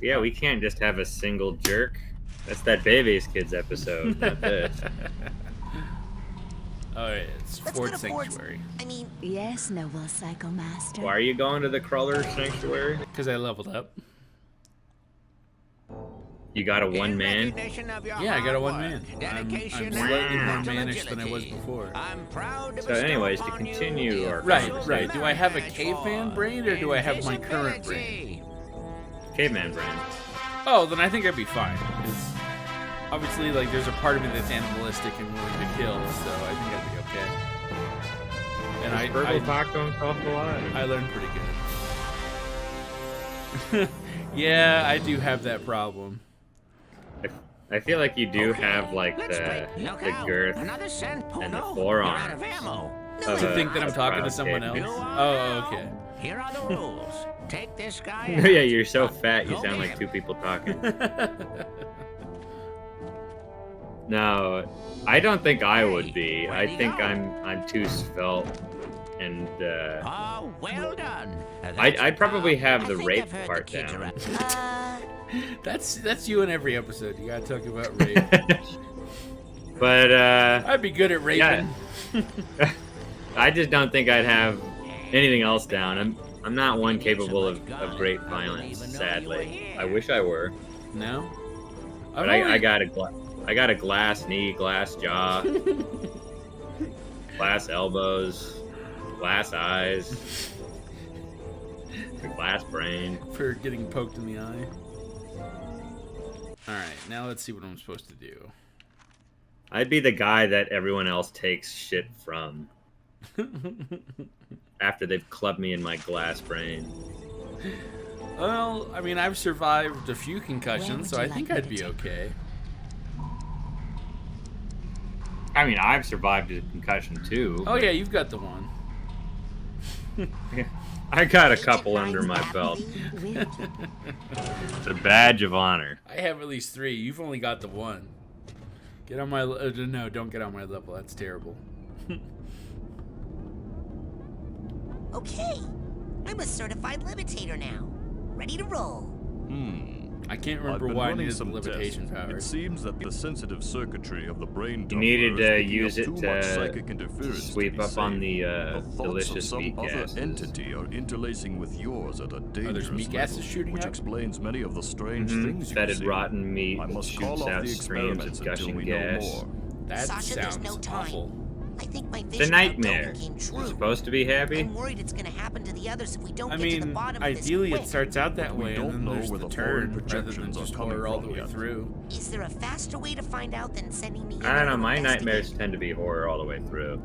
Yeah, we can't just have a single jerk. That's that Baby's Kids episode, not this. Oh, yeah, it's Ford Sanctuary. Yes, noble Psycho Master. Why are you going to the Crawler Sanctuary? Because I leveled up. You got a one-man? Yeah, I got a one-man. I'm slightly more mannish than I was before. So anyways, to continue our Right. conversation- Do I have a caveman brain or do I have my current brain? Caveman brain. Oh, then I think I'd be fine. 'Cause obviously, like, there's a part of me that's animalistic and willing to kill, so I think I'd be okay. And Spurgle talk to himself a lot? I learned pretty good. Yeah, I do have that problem. I feel like you do have, like, the girth and the forearms. To think that I'm talking to someone else? Oh, okay. Here are the rules. Take this guy. Yeah, you're so fat you sound like two people talking. No, I don't think I would be. I think I'm too svelte, and Oh, well done. I'd probably have the rape part down. That's you in every episode. You gotta talk about rape. But I'd be good at raping. Yeah. I just don't think I'd have anything else down. I'm not one capable of great violence, sadly. I wish I were. No? But I got a glass knee, glass jaw, glass elbows, glass eyes, a glass brain. For getting poked in the eye. Alright, now let's see what I'm supposed to do. I'd be the guy that everyone else takes shit from. After they've clubbed me in my glass brain. Well, I mean, I've survived a few concussions, so I think I'd be okay. I mean, I've survived a concussion too. Oh yeah, you've got the one. I got a couple under my belt. It's a badge of honor. I have at least 3. You've only got the one. Get on my... no, don't get on my level. That's terrible. Okay, I'm a certified levitator now. Ready to roll. I can't remember why I needed the levitation power. It seems that the sensitive circuitry of the brain You needed to tumblers use it picking up too much to psychic interference sweep to be up on safe. the thoughts delicious of some meat other gases. entity are interlacing with yours at a dangerous meat level, gases shooting which up? explains many of the strange things you Fetid see. rotten meat I must call shoots off out the streams experiments of until gushing we gas. know more. That Sasha, there's no sounds time. awful. I think my It's a vision about nightmare. Dogan came You're true. supposed to be happy. I'm worried it's gonna happen to the others if we don't I get to the mean, bottom of this ideally quick. it starts out that We way, don't and then know there's where the the foreign turn, rather than projections are just coming horror all from the way yet. through. Is there a faster way to find out than sending me? I don't know, to my investigate? nightmares tend to be horror all the way through.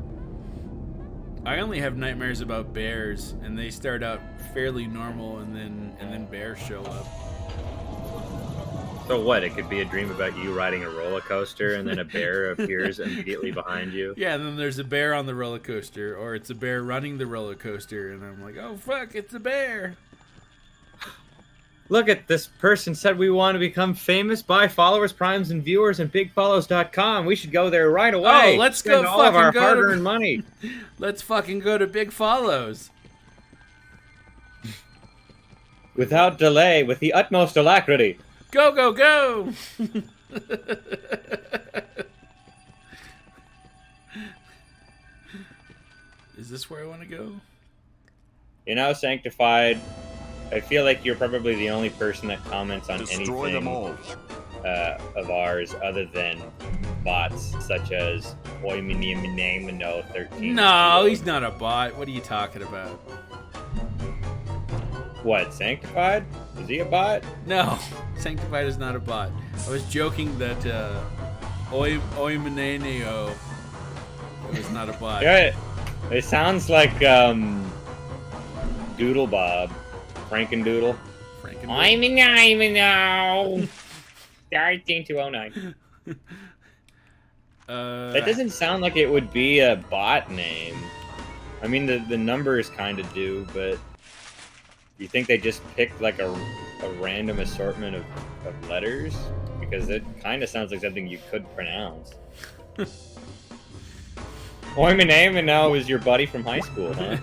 I only have nightmares about bears, and they start out fairly normal, and then bears show up. So what? It could be a dream about you riding a roller coaster and then a bear appears immediately behind you. Yeah, and then there's a bear on the roller coaster, or it's a bear running the roller coaster, and I'm like, oh fuck, it's a bear. Look at this person said we want to become famous. Buy followers, primes, and viewers at bigfollows.com. We should go there right away. Oh, let's Spend go all of our fucking go to- hard-earned money. Let's fucking go to Big Follows. Without delay, with the utmost alacrity. Go, go, go! Is this where I want to go? You know, Sanctified, I feel like you're probably the only person that comments on Destroy them anything all. of ours other than bots such as Oiminimino13. No, he's not a bot. What are you talking about? What, Sanctified? Is he a bot? No, Sanctified is not a bot. I was joking that Oimeneneo is not a bot. Yeah, it sounds like Doodle Bob. Frankendoodle. Oiminimino 13209. That doesn't sound like it would be a bot name. I mean, the numbers kind of do, but you think they just picked like a random assortment of letters? Because it kind of sounds like something you could pronounce. Oimanamino is your buddy from high school, huh?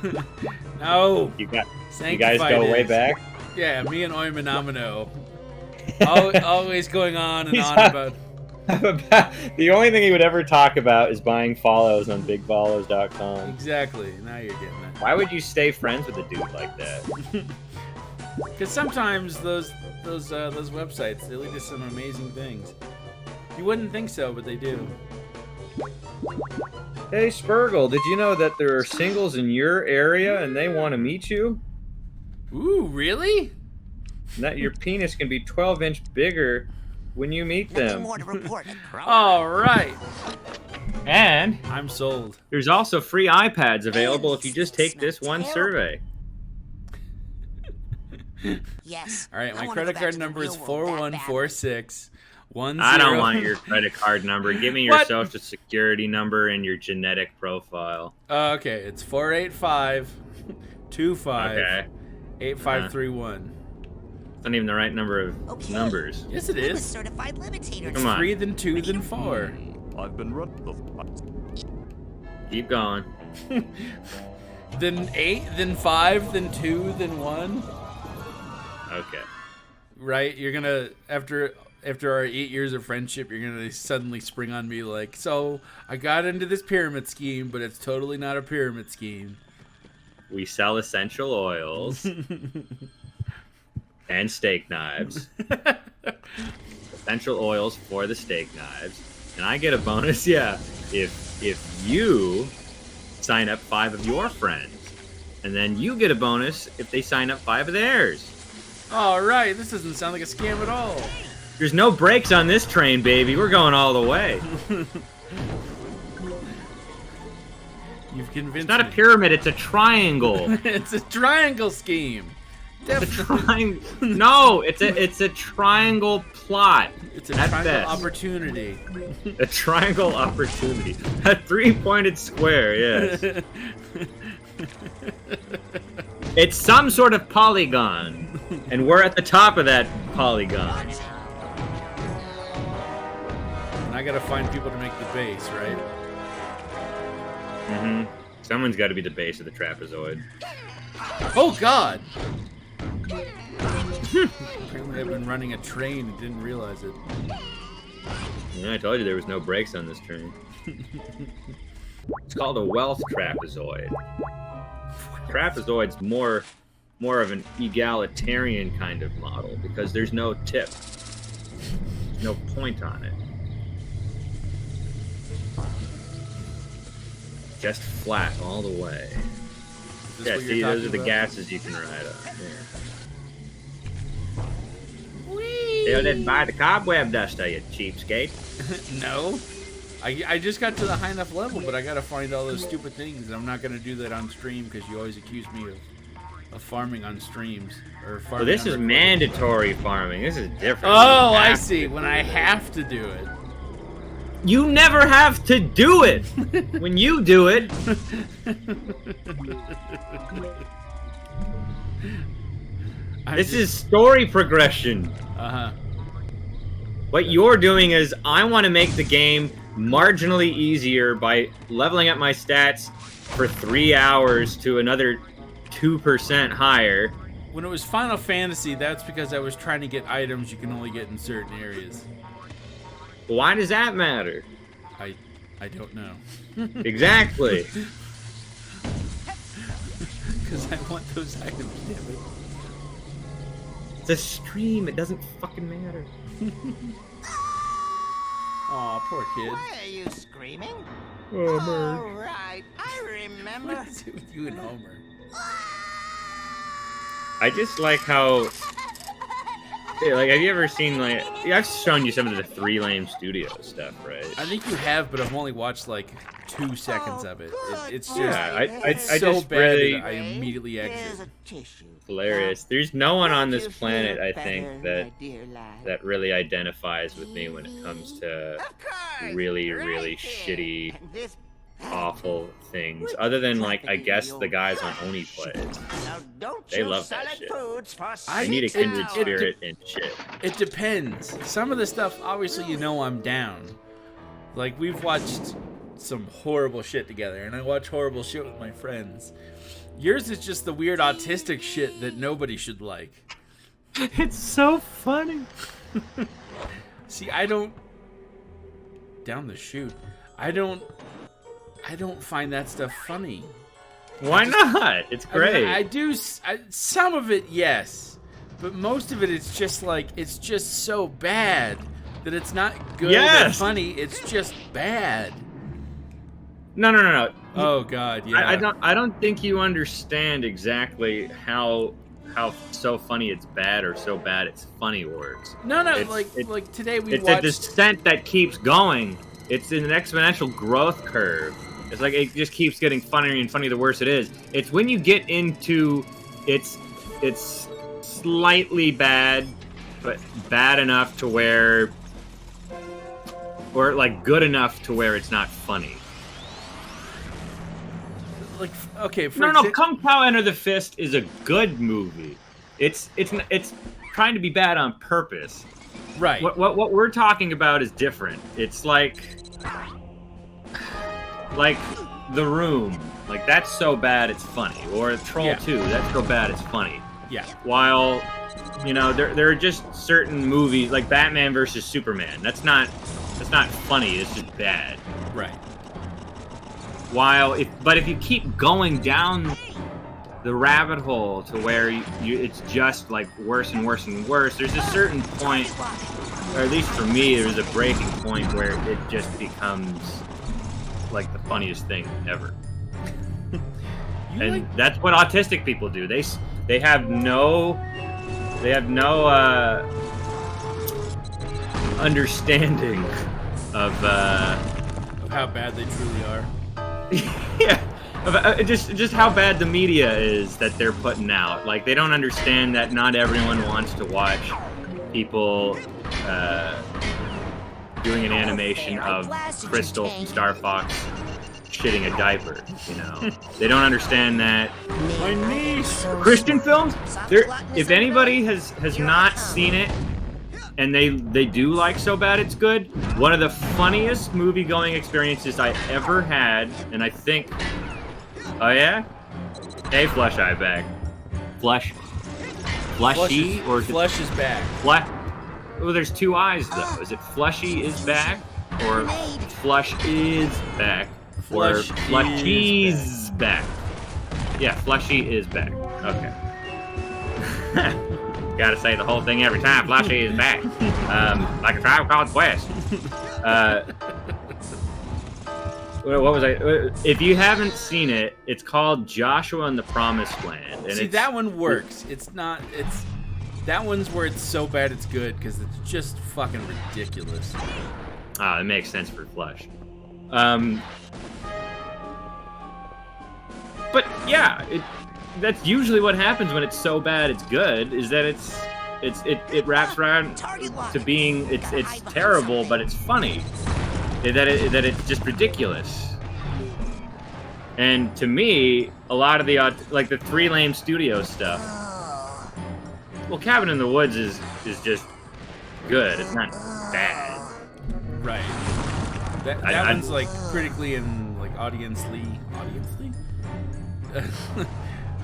No. You guys Sanctified go way is. back? Yeah, me and Oimanamino. Always going on and He's on not- about. The only thing he would ever talk about is buying follows on bigfollows.com. Exactly. Now you're getting it. Why would you stay friends with a dude like that? Because sometimes those websites, they lead to some amazing things. You wouldn't think so, but they do. Hey, Spurgle, did you know that there are singles in your area and they want to meet you? Ooh, really? And that your penis can be 12-inch bigger when you meet Nothing them. more to report. All right. And I'm sold. there's also free iPads available if you just take this one survey. Yes. All right, I my wanna credit go back card to the number is real world that badly. 4146 10. I don't want your credit card number. Give me your What? social security number and your genetic profile. Okay, it's 485 25 Okay. 8531. It's not even the right number of Okay. numbers. Yes, it I'm a is. certified limitator. Come on. 3, then 2, then 4. I've been run. Keep going. Then 8, then 5, then 2, then 1. Okay. Right? You're gonna after our 8 years of friendship, you're gonna suddenly spring on me like, so I got into this pyramid scheme, but it's totally not a pyramid scheme. We sell essential oils and steak knives. Essential oils for the steak knives. And I get a bonus, yeah, if you sign up 5 of your friends. And then you get a bonus if they sign up 5 of theirs. All right, this doesn't sound like a scam at all. There's no brakes on this train, baby. We're going all the way. You've convinced It's not a me. pyramid, it's a triangle. It's a triangle scheme. It's a Definitely. triangle. No, it's a triangle plot. It's a At triangle best. opportunity. A triangle opportunity. A 3-pointed square, yes. It's some sort of polygon. And we're at the top of that polygon. And I gotta find people to make the base, right? Mm-hmm. Someone's got to be the base of the trapezoid. Oh God! Apparently, I've been running a train and didn't realize it. Yeah, I told you there was no brakes on this train. It's called a Wealth Trapezoid. Trapezoid's more of an egalitarian kind of model because there's no tip. There's no point on it. Just flat all the way. Is this Yeah, what you're see, those talking are the about? gases you can ride on. Yeah. Still didn't buy the cobweb duster, you cheapskate. No. I just got to the high enough level, but I gotta find all those stupid things, and I'm not gonna do that on stream because you always accuse me of farming on streams or farming. Well, this on is recording. mandatory farming. This is different. Oh, You I have see. to When do I it. have to do it. You never have to do it. When you do it, this is story progression. Uh-huh. What you're doing is I want to make the game marginally easier by leveling up my stats for 3 hours to another 2% higher. When it was Final Fantasy, that's because I was trying to get items you can only get in certain areas. Why does that matter? I don't know. Exactly. Because I want those items, damn it. It's a stream. It doesn't fucking matter. Aw, poor kid. Why are you screaming? Oh, All right, I remember. What is it with you and Homer? I just like how... Yeah, like, have you ever seen, like... Yeah, I've shown you some of the 3 Lame Studios stuff, right? I think you have, but I've only watched like 2 seconds of it. It's just Yeah, I so just bad really... that I immediately Here's exit. a tissue. Hilarious. There's no one on this Don't you planet, feel I better, think, that my dear lad? that really identifies with me when it comes to Of course, really, right really here. shitty, And this awful things. Other than, like, I guess the guys on Oni plays. Now, don't They you love sell that it shit. foods for I need a 6 kindred hours. spirit and shit. It depends. Some of the stuff, obviously, you know I'm down. Like, we've watched some horrible shit together, and I watch horrible shit with my friends. Yours is just the weird autistic shit that nobody should like. It's so funny. See, I don't... Down the chute. I don't find that stuff funny. Why not? It's great. I do... some of it, yes. But most of it, it's just like... It's just so bad that it's not good or funny. It's just bad. No. Oh, God, yeah. I don't think you understand exactly how so funny it's bad or so bad it's funny works. No, like today we watched... It's a descent that keeps going. It's an exponential growth curve. It's like it just keeps getting funnier and funnier the worse it is. It's when you get into it's slightly bad, but bad enough to where, or like good enough to where it's not funny. Like, okay, Kung Pao Enter the Fist is a good movie. It's trying to be bad on purpose. Right. What we're talking about is different. It's like The Room. Like, that's so bad it's funny. Or Troll 2, that's so bad it's funny. Yeah. While, there are just certain movies, like Batman versus Superman. That's not funny, it's just bad. Right. But if you keep going down the rabbit hole to where it's just like worse and worse and worse, there's a certain point, or at least for me, there's a breaking point where it just becomes like the funniest thing ever. That's what autistic people do. They have no understanding of how bad they truly are. Yeah, just how bad the media is that they're putting out. Like, they don't understand that not everyone wants to watch people doing an animation of Crystal from Star Fox shitting a diaper. They don't understand that. My niece. Christian films. If anybody has not seen it, and they do like So Bad It's Good, one of the funniest movie-going experiences I ever had, and I think... Oh, yeah? Hey, Flush Eye back. Fleshy? Or Flush is back. Oh, there's two eyes, though. Is it Flushy is back? Or Flush is back? Or Flushy's back? Yeah, Flushy is back. Okay. Gotta say the whole thing every time. Flushy is back. Like a Tribe Called Quest. What was I? If you haven't seen it, it's called Joshua and the Promised Land. And see, that one works. That one's where it's so bad it's good, because it's just fucking ridiculous. It makes sense for Flush. But yeah, that's usually what happens when it's so bad it's good, is that it wraps around to being it's terrible, but it's funny. That it's just ridiculous. And to me, a lot of the Three Lame Studio stuff. Well, Cabin in the Woods is just good. It's not bad. Right. That one's like critically and like audience-ly.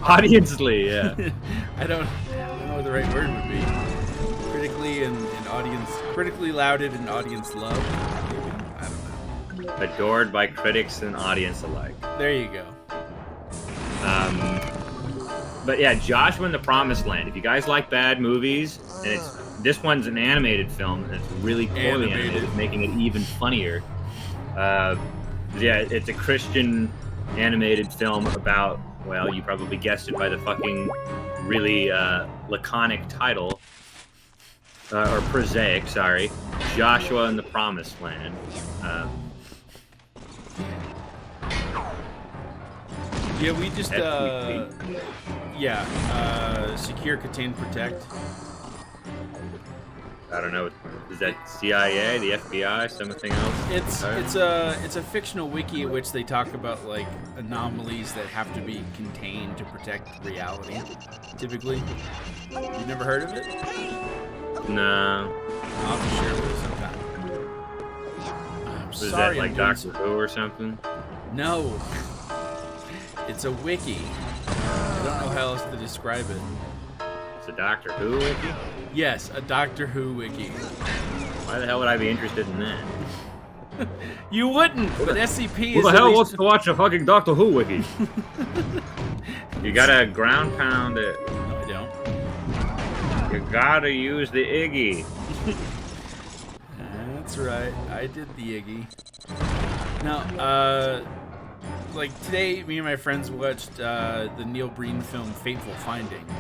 Audience-ly, yeah. I don't know what the right word would be. Critically lauded and audience loved. Maybe. I don't know. Adored by critics and audience alike. There you go. But yeah, Joshua and the Promised Land. If you guys like bad movies, and this one's an animated film, and it's really poorly animated, making it even funnier. Yeah, it's a Christian animated film about, well, you probably guessed it by the fucking really laconic title, or prosaic, sorry, Joshua and the Promised Land. Yeah, we just, secure, contain, protect. I don't know. Is that CIA, the FBI, something else? It's a fictional wiki in which they talk about like anomalies that have to be contained to protect reality. Typically, you never heard of it? No. I'll have to share with you sometime. I'm Was sorry. that like I'm doing Doctor Who or something? No. It's a wiki. I don't know how else to describe it. It's a Doctor Who wiki? Yes, a Doctor Who wiki. Why the hell would I be interested in that? You wouldn't, but SCP Who is the at hell least- wants to watch a fucking Doctor Who wiki? You gotta ground pound it. No, I don't. You gotta use the Iggy. That's right. I did the Iggy. Now, like today, me and my friends watched the Neil Breen film Fateful Findings,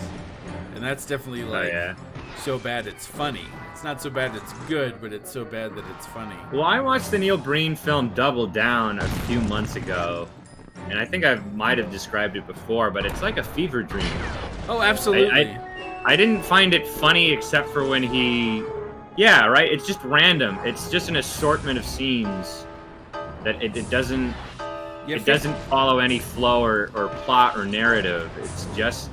and that's definitely like so bad it's funny. It's not so bad it's good, but it's so bad that it's funny. Well, I watched the Neil Breen film Double Down a few months ago, and I think I might have described it before, but it's like a fever dream. Oh, absolutely. I didn't find it funny except for when he... Yeah, right? It's just random. It's just an assortment of scenes that it doesn't... It doesn't follow any flow or plot or narrative. It's just,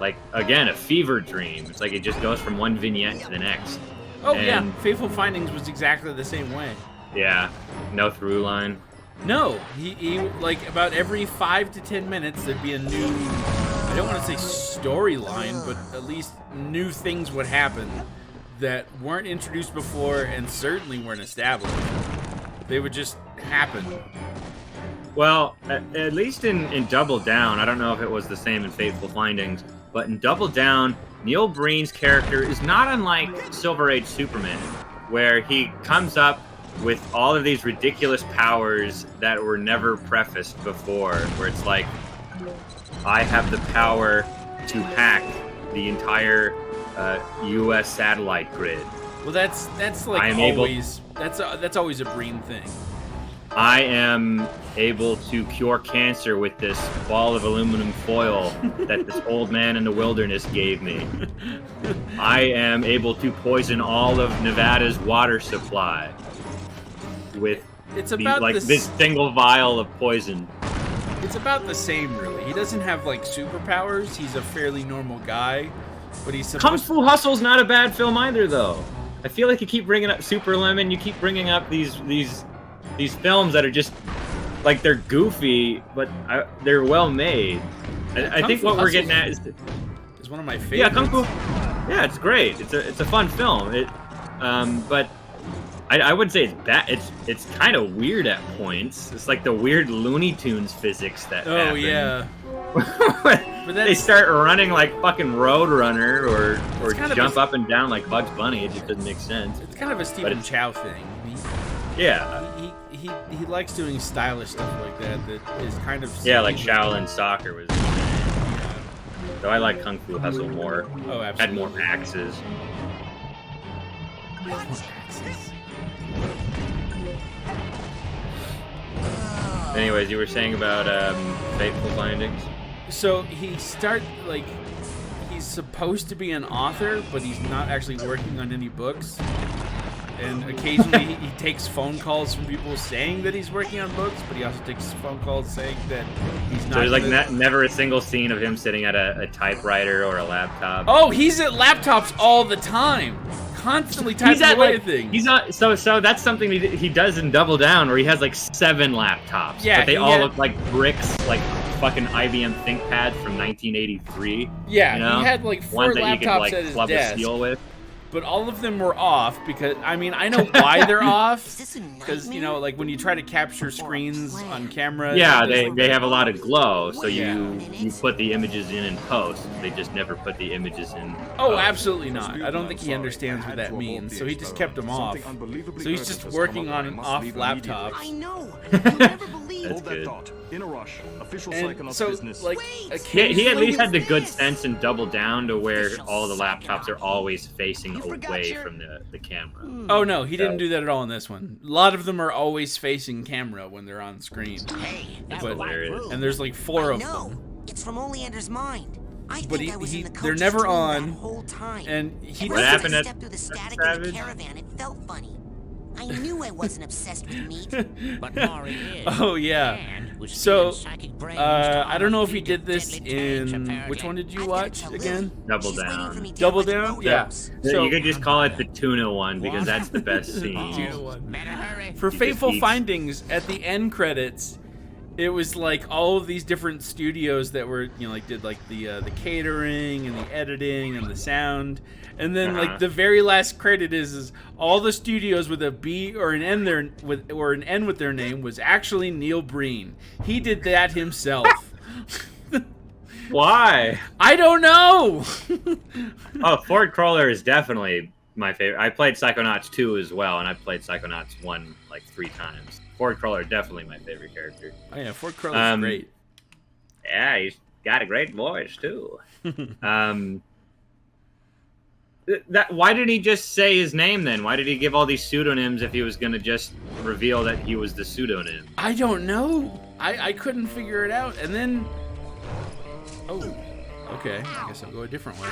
like, again, a fever dream. It's like it just goes from one vignette to the next. Oh, yeah. Fateful Findings was exactly the same way. Yeah. No through line. No. He like, about every 5 to 10 minutes, there'd be a new... I don't want to say storyline, but at least new things would happen that weren't introduced before and certainly weren't established. They would just happen. Well, at least in Double Down, I don't know if it was the same in Fateful Findings, but in Double Down, Neil Breen's character is not unlike Silver Age Superman, where he comes up with all of these ridiculous powers that were never prefaced before, where it's like, I have the power to hack the entire U.S. satellite grid. Well, that's like always that's always a Breen thing. I am able to cure cancer with this ball of aluminum foil that this old man in the wilderness gave me. I am able to poison all of Nevada's water supply with this single vial of poison. It's about the same, really. He doesn't have like superpowers. He's a fairly normal guy, but he's Kung Fu Hustle's not a bad film either, though. I feel like you keep bringing up Super Lemon. You keep bringing up these films that are just like they're goofy, but they're well made. I think what we're getting at is one of my favorites. Yeah, Kung Fu. Yeah, it's great. It's a fun film. But I wouldn't say it's bad. It's kind of weird at points. It's like the weird Looney Tunes physics that happen. Oh yeah. But they start running like fucking Roadrunner or jump up and down like Bugs Bunny. It just doesn't make sense. It's kind of a Stephen Chow thing. He likes doing stylish stuff like that is kind of... Yeah, like Shaolin Soccer was... Yeah. So I like Kung Fu Hustle more. Oh, absolutely. Had more axes. Anyways, you were saying about Fateful Findings? So he's supposed to be an author, but he's not actually working on any books. And occasionally he takes phone calls from people saying that he's working on books, but he also takes phone calls saying that he's not. So there's like never a single scene of him sitting at a typewriter or a laptop. Oh, he's at laptops all the time, constantly typing away things. He's not. So that's something he does in Double Down, where he has like 7 laptops. Yeah, but they all look like bricks, like fucking IBM ThinkPads from 1983. Yeah, you know? He had like 4 ones that laptops you could, like, at his club desk. a seal with. But all of them were off because, I mean, I know why they're off. Because, you know, like when you try to capture screens on camera. Yeah, they have a lot of glow, so you put the images in post. They just never put the images in Oh, absolutely not. I don't think he understands what that means, so he just kept them off. So he's just working on off laptops. I know. You never believe. That's good. In a rush. Official And Psychonauts so, business. like, He at least had the good sense in Double Down to where all the laptops are always facing away from the camera. Oh no, he didn't do that at all in this one. A lot of them are always facing camera when they're on screen. Hey, that's But, hilarious. and there's like 4 of No, them. it's from Oleander's mind. I But think I was in the they're coach's never dream on, that whole time. And he What Every time happened I at stepped through the static Savage? of the caravan, it felt funny. I knew I wasn't obsessed with meat. But Maury is. Oh yeah. And So, I don't know if he did this in... Which one did you watch again? Double Down. Double Down? Yeah. So, You could just call it the tuna one because that's the best scene. for He Fateful just eats. Findings, at the end credits, it was like all of these different studios that were, like did like the catering and the editing and the sound. And then like the very last credit is all the studios with a B or an N there or an N with their name was actually Neil Breen. He did that himself. Why? I don't know. Oh, Ford Crawler is definitely my favorite. I played Psychonauts 2 as well, and I played Psychonauts 1 like 3 times. Ford Crawler definitely my favorite character. Oh yeah, Ford Crawler's great. Yeah, he's got a great voice too. Why did he just say his name then? Why did he give all these pseudonyms if he was going to just reveal that he was the pseudonym? I don't know. I couldn't figure it out. And then... Oh, okay. I guess I'll go a different way.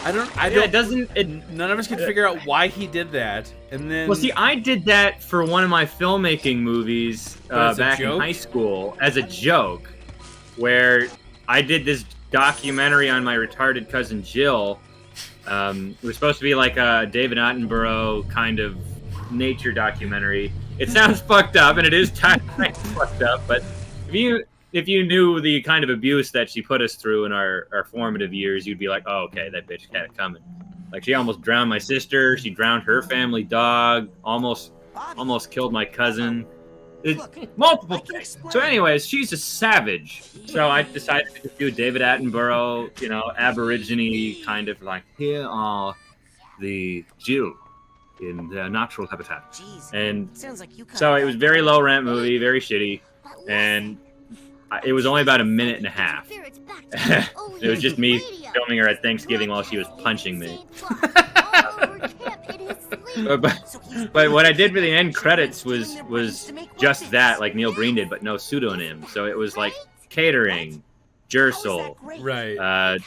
None of us can figure out why he did that. And then... Well, see, I did that for one of my filmmaking movies back in high school as a joke, where I did this documentary on my retarded cousin Jill. It was supposed to be like a David Attenborough kind of nature documentary. It sounds fucked up, and it is kind of fucked up, but if you knew the kind of abuse that she put us through in our formative years, you'd be like, oh, okay, that bitch had it coming. Like, she almost drowned my sister, she drowned her family dog, almost killed my cousin. Multiple things. So anyways, she's a savage. So I decided to do David Attenborough, Aborigine kind of like, here are the Jew in their natural habitat. And so it was very low rent movie, very shitty. And it was only about a minute and a half. It was just me filming her at Thanksgiving while she was punching me. But what I did for the end credits was just that, like Neil Breen did, but no pseudonym. So it was like catering, Jersel, right,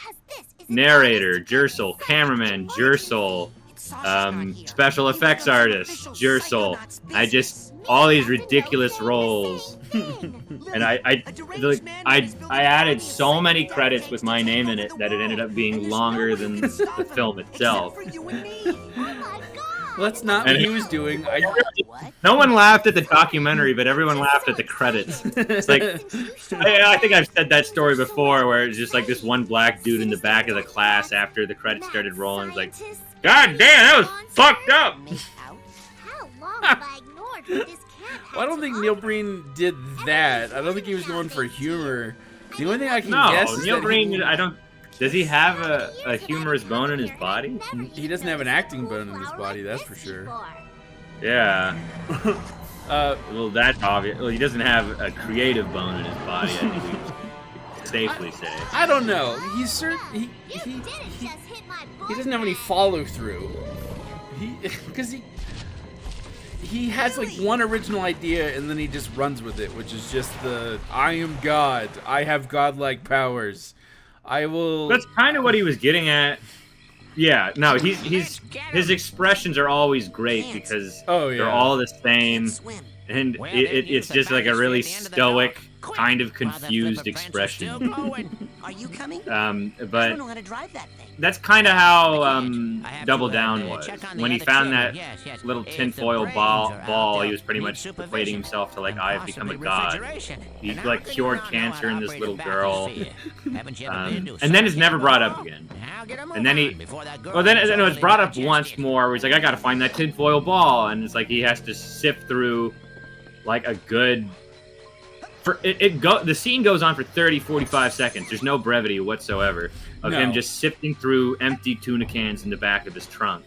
narrator, Jersel, cameraman, Jersel, special effects artist, Jersel. All these ridiculous roles, and I added so many credits with my name in it that it ended up being longer than the film itself. Well, that's not what he was doing. No one laughed at the documentary, but everyone laughed at the credits. It's like, I think I've said that story before, where it's just like this one black dude in the back of the class after the credits started rolling. It's like, God damn, that was fucked up. Well, I don't think Neil Breen did that. I don't think he was going for humor. The only thing I can guess is Neil Breen, does he have a humorous bone in his body? He doesn't have an acting bone in his body, that's for sure. Yeah. Well, that's obvious. Well, he doesn't have a creative bone in his body, I think we can safely say. I don't know. He's certain he doesn't have any follow through. Because he has like one original idea and then he just runs with it, which is just I am God. I have godlike powers. I will. That's kind of what he was getting at. Yeah, no, his expressions are always great because they're all the same, and it's just like a really stoic, kind of confused expression. Are you coming? But I don't know how to drive that thing. that's kind of how Double Down was. When he found that little tinfoil ball, he was pretty much equating himself to like, I have become a god. He like cured cancer in this little girl, and then it's never brought up again. And then then it was brought up once more, where he's like, I gotta find that tinfoil ball, and it's like he has to sift through like a good. The scene goes on for 30-45 seconds. There's no brevity whatsoever of him just sifting through empty tuna cans in the back of his trunk.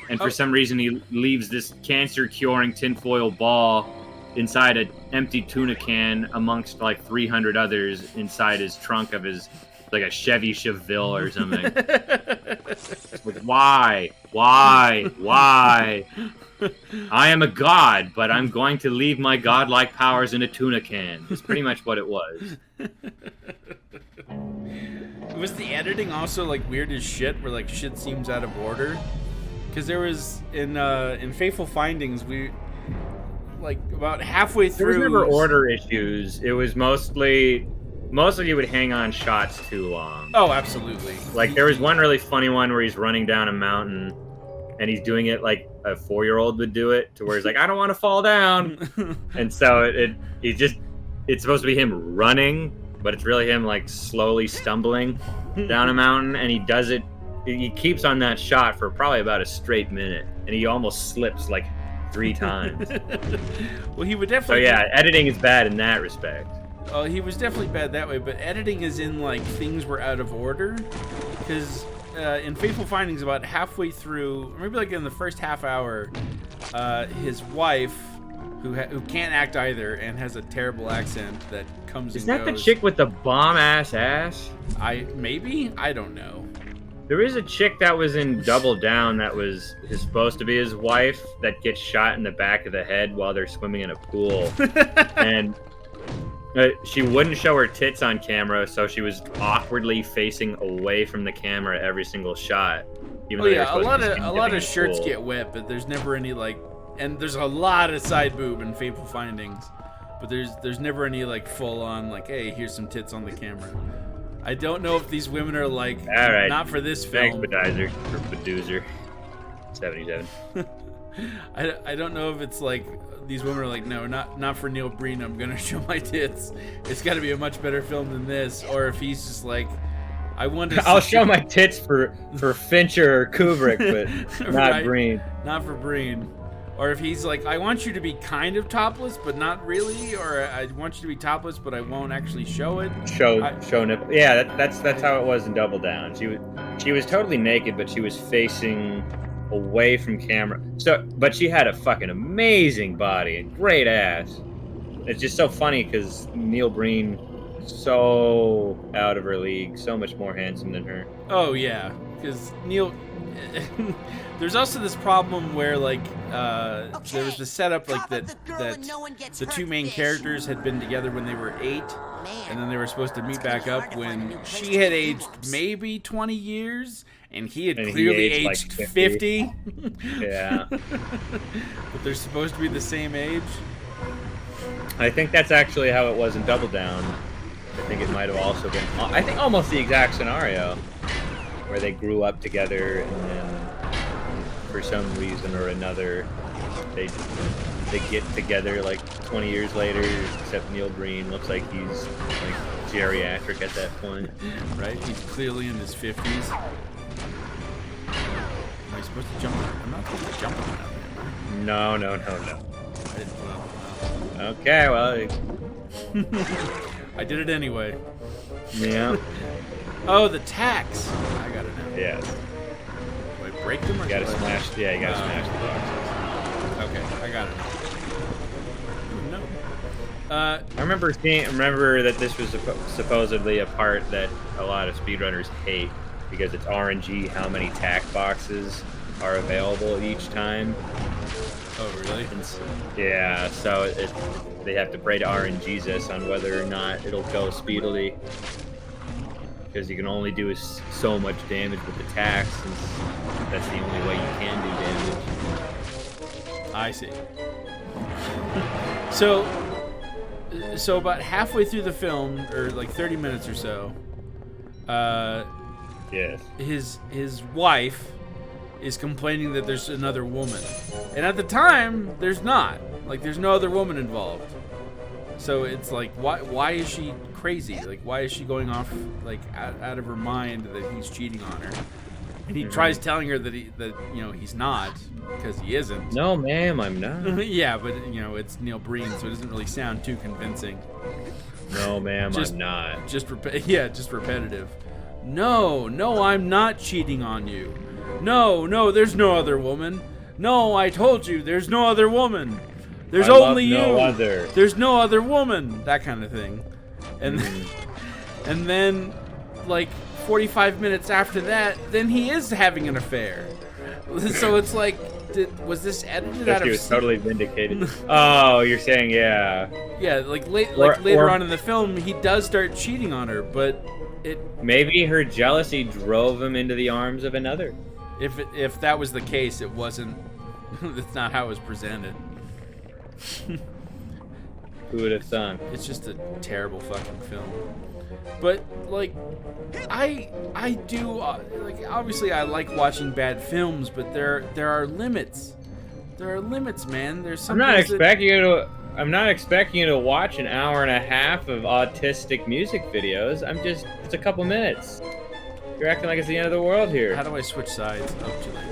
And for some reason, he leaves this cancer-curing tinfoil ball inside an empty tuna can amongst like 300 others inside his trunk of his, like a Chevy Chevelle or something. Like, why? I am a god, but I'm going to leave my godlike powers in a tuna can. It's pretty much what it was. Was the editing also like weird as shit, where like shit seems out of order? Because there was in Fateful Findings, like about halfway There was through. never order issues. It was mostly you would hang on shots too long. Oh, absolutely. Like there was one really funny one where he's running down a mountain, and he's doing it like a 4-year-old would do it, to where he's like, I don't want to fall down, and so it's supposed to be him running, but it's really him like slowly stumbling down a mountain, and he does it. He keeps on that shot for probably about a straight minute, and he almost slips like 3 times. Well, he would So definitely. yeah, editing is bad in that respect. Oh, he was definitely bad that way, but editing is in like things were out of order, because in Fateful Findings, about halfway through, maybe like in the first half hour, his wife, who can't act either and has a terrible accent that comes Is and that goes. the chick with the bomb ass? I don't know. There is a chick that was in Double Down that is supposed to be his wife that gets shot in the back of the head while they're swimming in a pool. And she wouldn't show her tits on camera, so she was awkwardly facing away from the camera every single shot. Even Oh though they were yeah, a supposed lot to of be a lot in of the shirts pool. get wet, but there's never any like, and there's a lot of side boob in Fateful Findings, but there's never any like full on like, hey, here's some tits on the camera. I don't know if these women are like, All right. not for this Thanks, film. Bedoozer. Or Bedoozer. 77. I don't know if it's like these women are like, no, not for Neil Breen. I'm gonna show my tits. It's got to be a much better film than this. Or if he's just like, I want to. I'll show my tits for Fincher or Kubrick, but not Right. Breen. Not for Breen. Or if he's like, I want you to be kind of topless, but not really. Or I want you to be topless, but I won't actually show it. Show nipple. Yeah, that's how it was in Double Down. She was totally naked, but she was facing away from camera. So, but she had a fucking amazing body and great ass. It's just so funny because Neil Breen, so out of her league, so much more handsome than her. Oh yeah, because Neil. There's also this problem where like there was the setup like that the two main characters had been together when they were 8, and then they were supposed to meet back up when she had aged maybe 20 years and he had clearly aged like 50. Yeah. But they're supposed to be the same age. I think that's actually how it was in Double Down. I think it might have also been, I think, almost the exact scenario where they grew up together and then for some reason or another they get together like 20 years later, except Neil Breen looks like he's like geriatric at that point. Right? He's clearly in his 50s. Am I supposed to jump? I'm not supposed to jump on that, am I? No. I didn't. Well. Okay, well, I did it anyway. yeah. Oh, the tacks. I got it now. Yeah. Do I break them or You gotta do I- smash, yeah, you gotta smash the boxes. Okay, I got it. No. I remember that this was supposedly a part that a lot of speedrunners hate because it's RNG how many tack boxes are available each time. Oh, really? And yeah, so they have to pray to RNGesus on whether or not it'll go speedily. Because you can only do so much damage with the tacks, and that's the only way you can do damage. I see. So about halfway through the film, or like 30 minutes or so, Yes. his wife is complaining that there's another woman, and at the time there's not. Like, there's no other woman involved. So it's like, why is she crazy? Like, why is she going off like out of her mind that he's cheating on her? And he tries telling her that he's not, because he isn't. No, ma'am, I'm not. Yeah, but it's Neil Breen, so it doesn't really sound too convincing. No, ma'am, Just- I'm not. Just repetitive. No, I'm not cheating on you. No, there's no other woman. No, I told you, there's no other woman. There's I only love you. no other. There's no other woman. That kind of thing. And and then like 45 minutes after that, then he is having an affair. So it's like, was this edited So out she of was totally vindicated. Oh, you're saying, yeah. Yeah, like Or- later or- on in the film, he does start cheating on her, but Maybe her jealousy drove him into the arms of another. if that was the case, it wasn't. That's not how it was presented. Who would have thunk? It's just a terrible fucking film. But like, I do like. Obviously, I like watching bad films, but there are limits. There are limits, man. There's some. I'm not expecting you to watch an hour and a half of autistic music videos. It's a couple minutes. You're acting like it's the end of the world here. How do I switch sides? Oh, too late.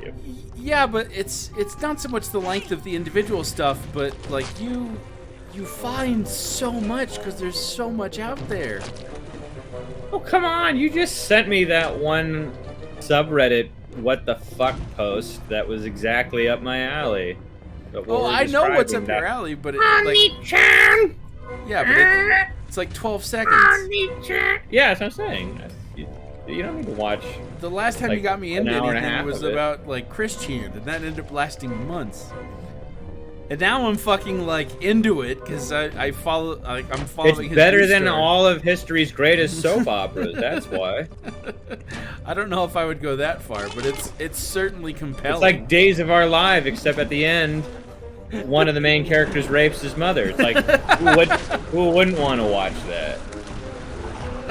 Yep. Yeah, but it's not so much the length of the individual stuff, but like you find so much because there's so much out there. Oh, come on. You just sent me that one subreddit what the fuck post that was exactly up my alley. Oh, I know what's up your alley, but Oni-chan! Yeah, but it's like 12 seconds. Oni-chan! Yeah, that's what I'm saying. You don't need to watch. The last time like, you got me an into hour and a anything half was of it. about like Christian, and that ended up lasting months. And now I'm fucking like into it because I follow, like I'm following. It's his better news than story. all of history's greatest soap operas. That's why. I don't know if I would go that far, but it's certainly compelling. It's like Days of Our Lives, except at the end, one of the main characters rapes his mother. It's like, who wouldn't want to watch that?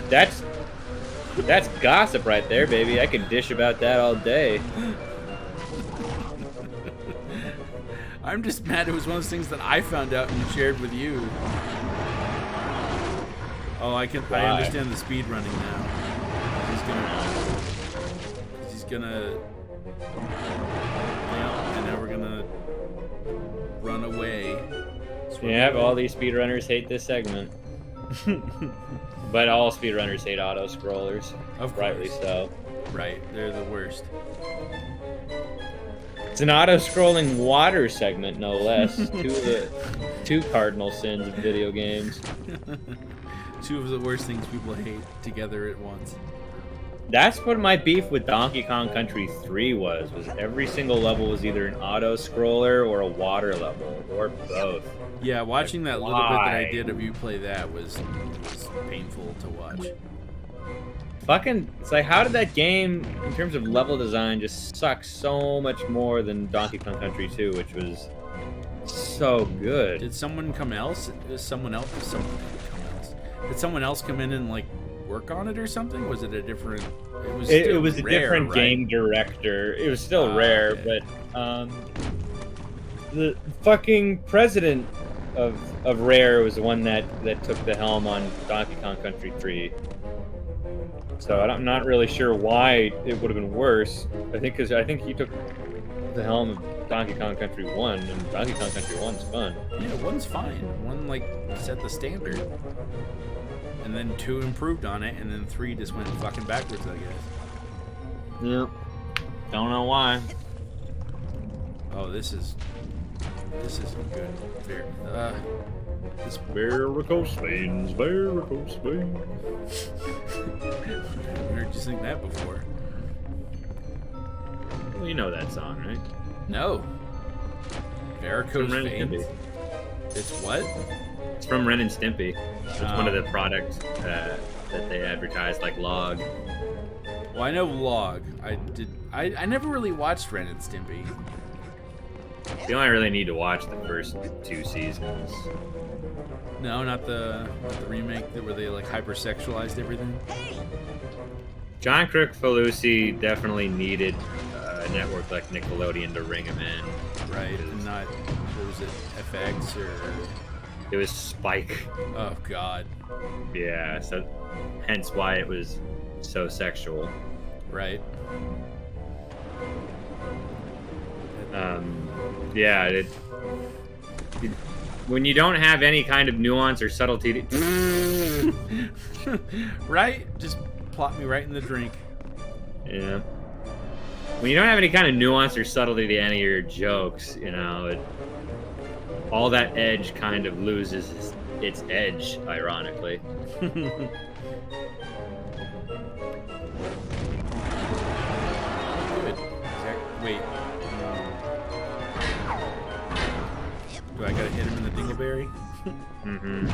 That's gossip right there, baby. I can dish about that all day. I'm just mad it was one of those things that I found out and shared with you. Oh, I understand the speed running now. He's gonna yeah, and now we're gonna run away. Yeah, all these speedrunners hate this segment. But all speedrunners hate auto-scrollers. Of course. Rightly so. Right, they're the worst. It's an auto-scrolling water segment, no less. Two cardinal sins of video games. Two of the worst things people hate together at once. That's what my beef with Donkey Kong Country 3 was every single level was either an auto-scroller or a water level, or both. Yeah, watching that little bit that I Why? did of you play that was painful to watch. It's like, how did that game, in terms of level design, just suck so much more than Donkey Kong Country 2, which was so good. Did someone come else? Did someone else come in and like work on it or something? Was it a different? It was a rare, different right? game director. It was still rare, okay. but the fucking president of Rare was the one that took the helm on Donkey Kong Country 3. So I'm not really sure why it would have been worse. I think he took the helm of Donkey Kong Country 1, and Donkey Kong Country 1's fun. Yeah, one's fine. One like set the standard, and then 2 improved on it, and then 3 just went fucking backwards, I guess. Yep. Don't know why. Oh, this isn't good. Fair. It's varicose veins, varicose veins. I heard you sing that before. Well, you know that song, right? No. Varicose Ren and veins. Stimpy. It's what? It's from Ren and Stimpy. It's one of Oh. the products that they advertised, like Log. Well, I know Log. I never really watched Ren and Stimpy. You only really need to watch the first 2 seasons. No, not the remake where they like hypersexualized everything. John Kricfalusi definitely needed a network like Nickelodeon to ring him in. Right, and not, what was it, FX or... It was Spike. Oh, God. Yeah, so hence why it was so sexual. Right. Yeah, when you don't have any kind of nuance or subtlety... Right? Just plop me right in the drink. Yeah. When you don't have any kind of nuance or subtlety to any of your jokes, you know, all that edge kind of loses its edge, ironically. Good. Wait. Do I gotta hit him in the dingleberry? Mm-hmm.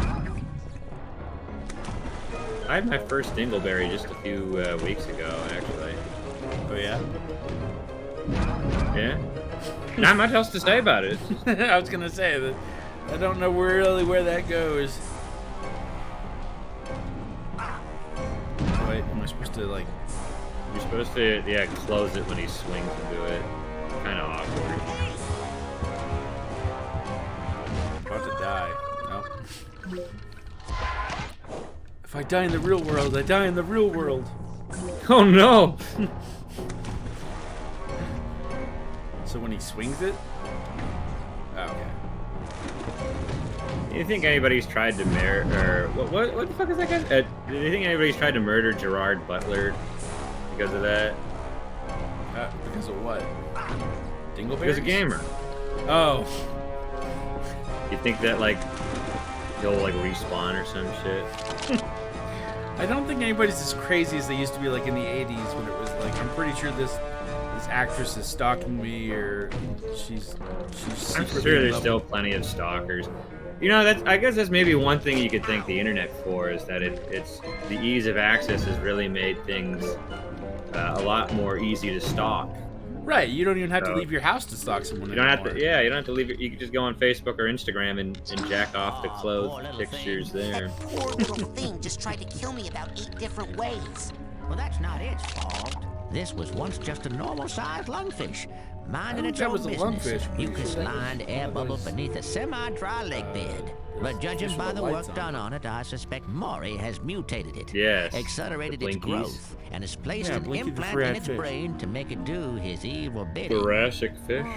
I had my first dingleberry just a few weeks ago, actually. Oh, yeah? Yeah? Not much else to say about it. I was gonna say that I don't know really where that goes. Wait, am I supposed to like? You're supposed to, yeah, close it when he swings into it. Kind of awkward. About to die. No. If I die in the real world, I die in the real world. Oh no! So when he swings it? Oh, okay. You think anybody's tried to murder, or what the fuck is that guy? Do you think anybody's tried to murder Gerard Butler because of that? Because of what? Dingleberries? Because a gamer. Oh. You think that like he'll like respawn or some shit? I don't think anybody's as crazy as they used to be like in the 80s when it was like, I'm pretty sure this actress is stalking me, or she's I'm secretly sure in there's love still with- plenty of stalkers. You know, I guess that's maybe one thing you could thank the internet for, is that it's the ease of access has really made things a lot more easy to stalk. Right, you don't even have to So- leave your house to stalk someone You don't have anymore. to, yeah, you don't have to leave it. You can just go on Facebook or Instagram and jack off the Poor clothes little pictures thing. there. That poor little thing just tried to kill me about 8 different ways. Well, that's not its fault. This was once just a normal-sized lungfish, minding I its think that own was a business. lungfish. Pretty Mucus sure that lined was- air that bubble was, beneath a semi-dry lake bed. But judging fish by with the lights work on. done on it, I suspect Maury has mutated it. Yes, Accelerated the its Blinkies. growth and has placed Yeah, an Blinky the implant in fat its fish. brain to make it do his evil bidding. Jurassic fish.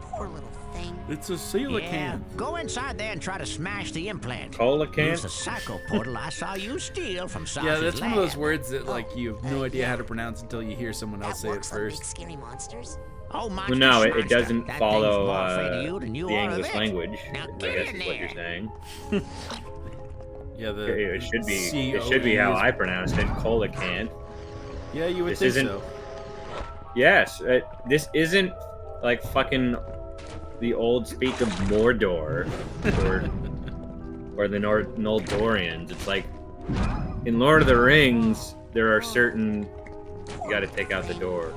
Poor little thing. It's a coelacanth. Yeah, go inside there and try to smash the implant. Cola Use the can. psycho portal I saw you steal from Saucy's Yeah, that's one of those lab. words that like you have no idea how to pronounce until you hear someone else That say it works on big first. scary monsters. Oh, Well, monster, no, it monster. doesn't That follow thing's more afraid of you than you the are of English it. language. Now I get guess in is what you're there. saying. Yeah, the It should be. It COE should be how is- I pronounced it. Coelacanth. Yeah, you would This think isn't- so. Yes, this isn't like fucking the old speak of Mordor or the Noldorians. It's like in Lord of the Rings, there are certain you got to take out the door.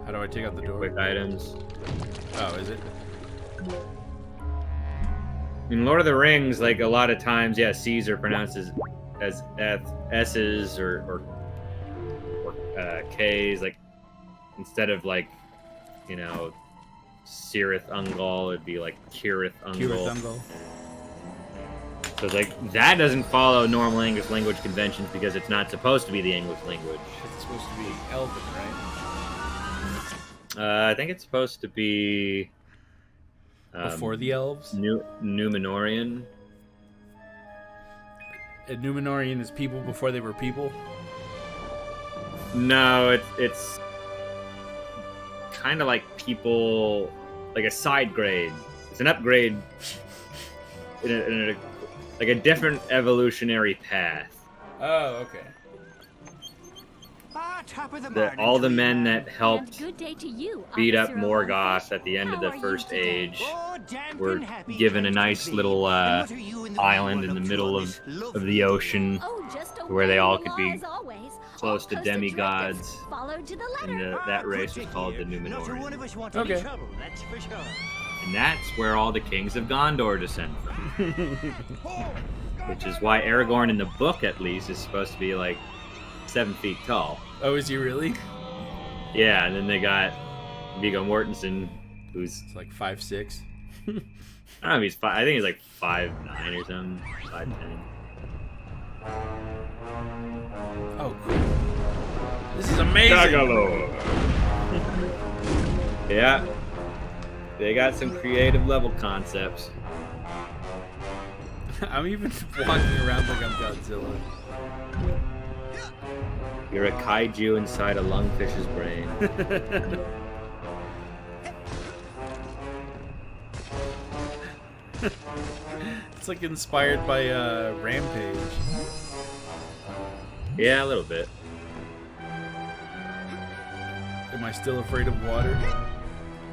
How do I take out the door? Quick items. Oh, is it? In Lord of the Rings, like a lot of times, yeah, C's are pronounced as S's or K's. Like instead of like, you know, Cirith Ungol, it'd be like Kirith Ungol. Kirithungal. So it's like that doesn't follow normal English language conventions because it's not supposed to be the English language. It's supposed to be Elven, right? I think it's supposed to be Before the elves? Numenorian. And Numenorian is people before they were people? No, it's kind of like people, like a side grade. It's an upgrade in like a different evolutionary path. Oh, okay. All the men that helped Good day to you, beat up Officer Morgoth at the end of the How are you First today? Age were given a nice little island in the middle of the ocean Oh, just where they obey all the could law be as always. close to All posted demigods. directives followed to the and letter. that race was called the Numenorians. Okay. And that's where all the kings of Gondor descend from. Which is why Aragorn in the book, at least, is supposed to be like 7 feet tall. Oh, is he really? Yeah, and then they got Viggo Mortensen, who's It's like 5'6". I don't know if he's five. I think he's like 5'9" or something, 5'10". Oh, cool. This is amazing. Yeah, they got some creative level concepts. I'm even walking around like I'm Godzilla. You're a kaiju inside a lungfish's brain. It's like inspired by Rampage. Yeah, a little bit. Am I still afraid of water?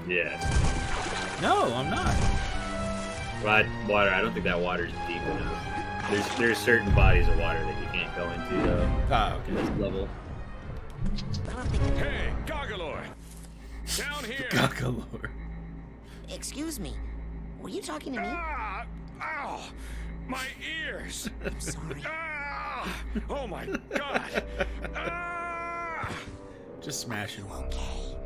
Yes. No, I'm not. But water, I don't think that water's deep enough. There's certain bodies of water that you can't go into though. Ah, At okay. this level. I don't think Hey, Gargalor! Down here. Gagalore. Excuse me. Were you talking to me? Ow! My ears. I'm sorry. Oh my god. Just smashing. Okay.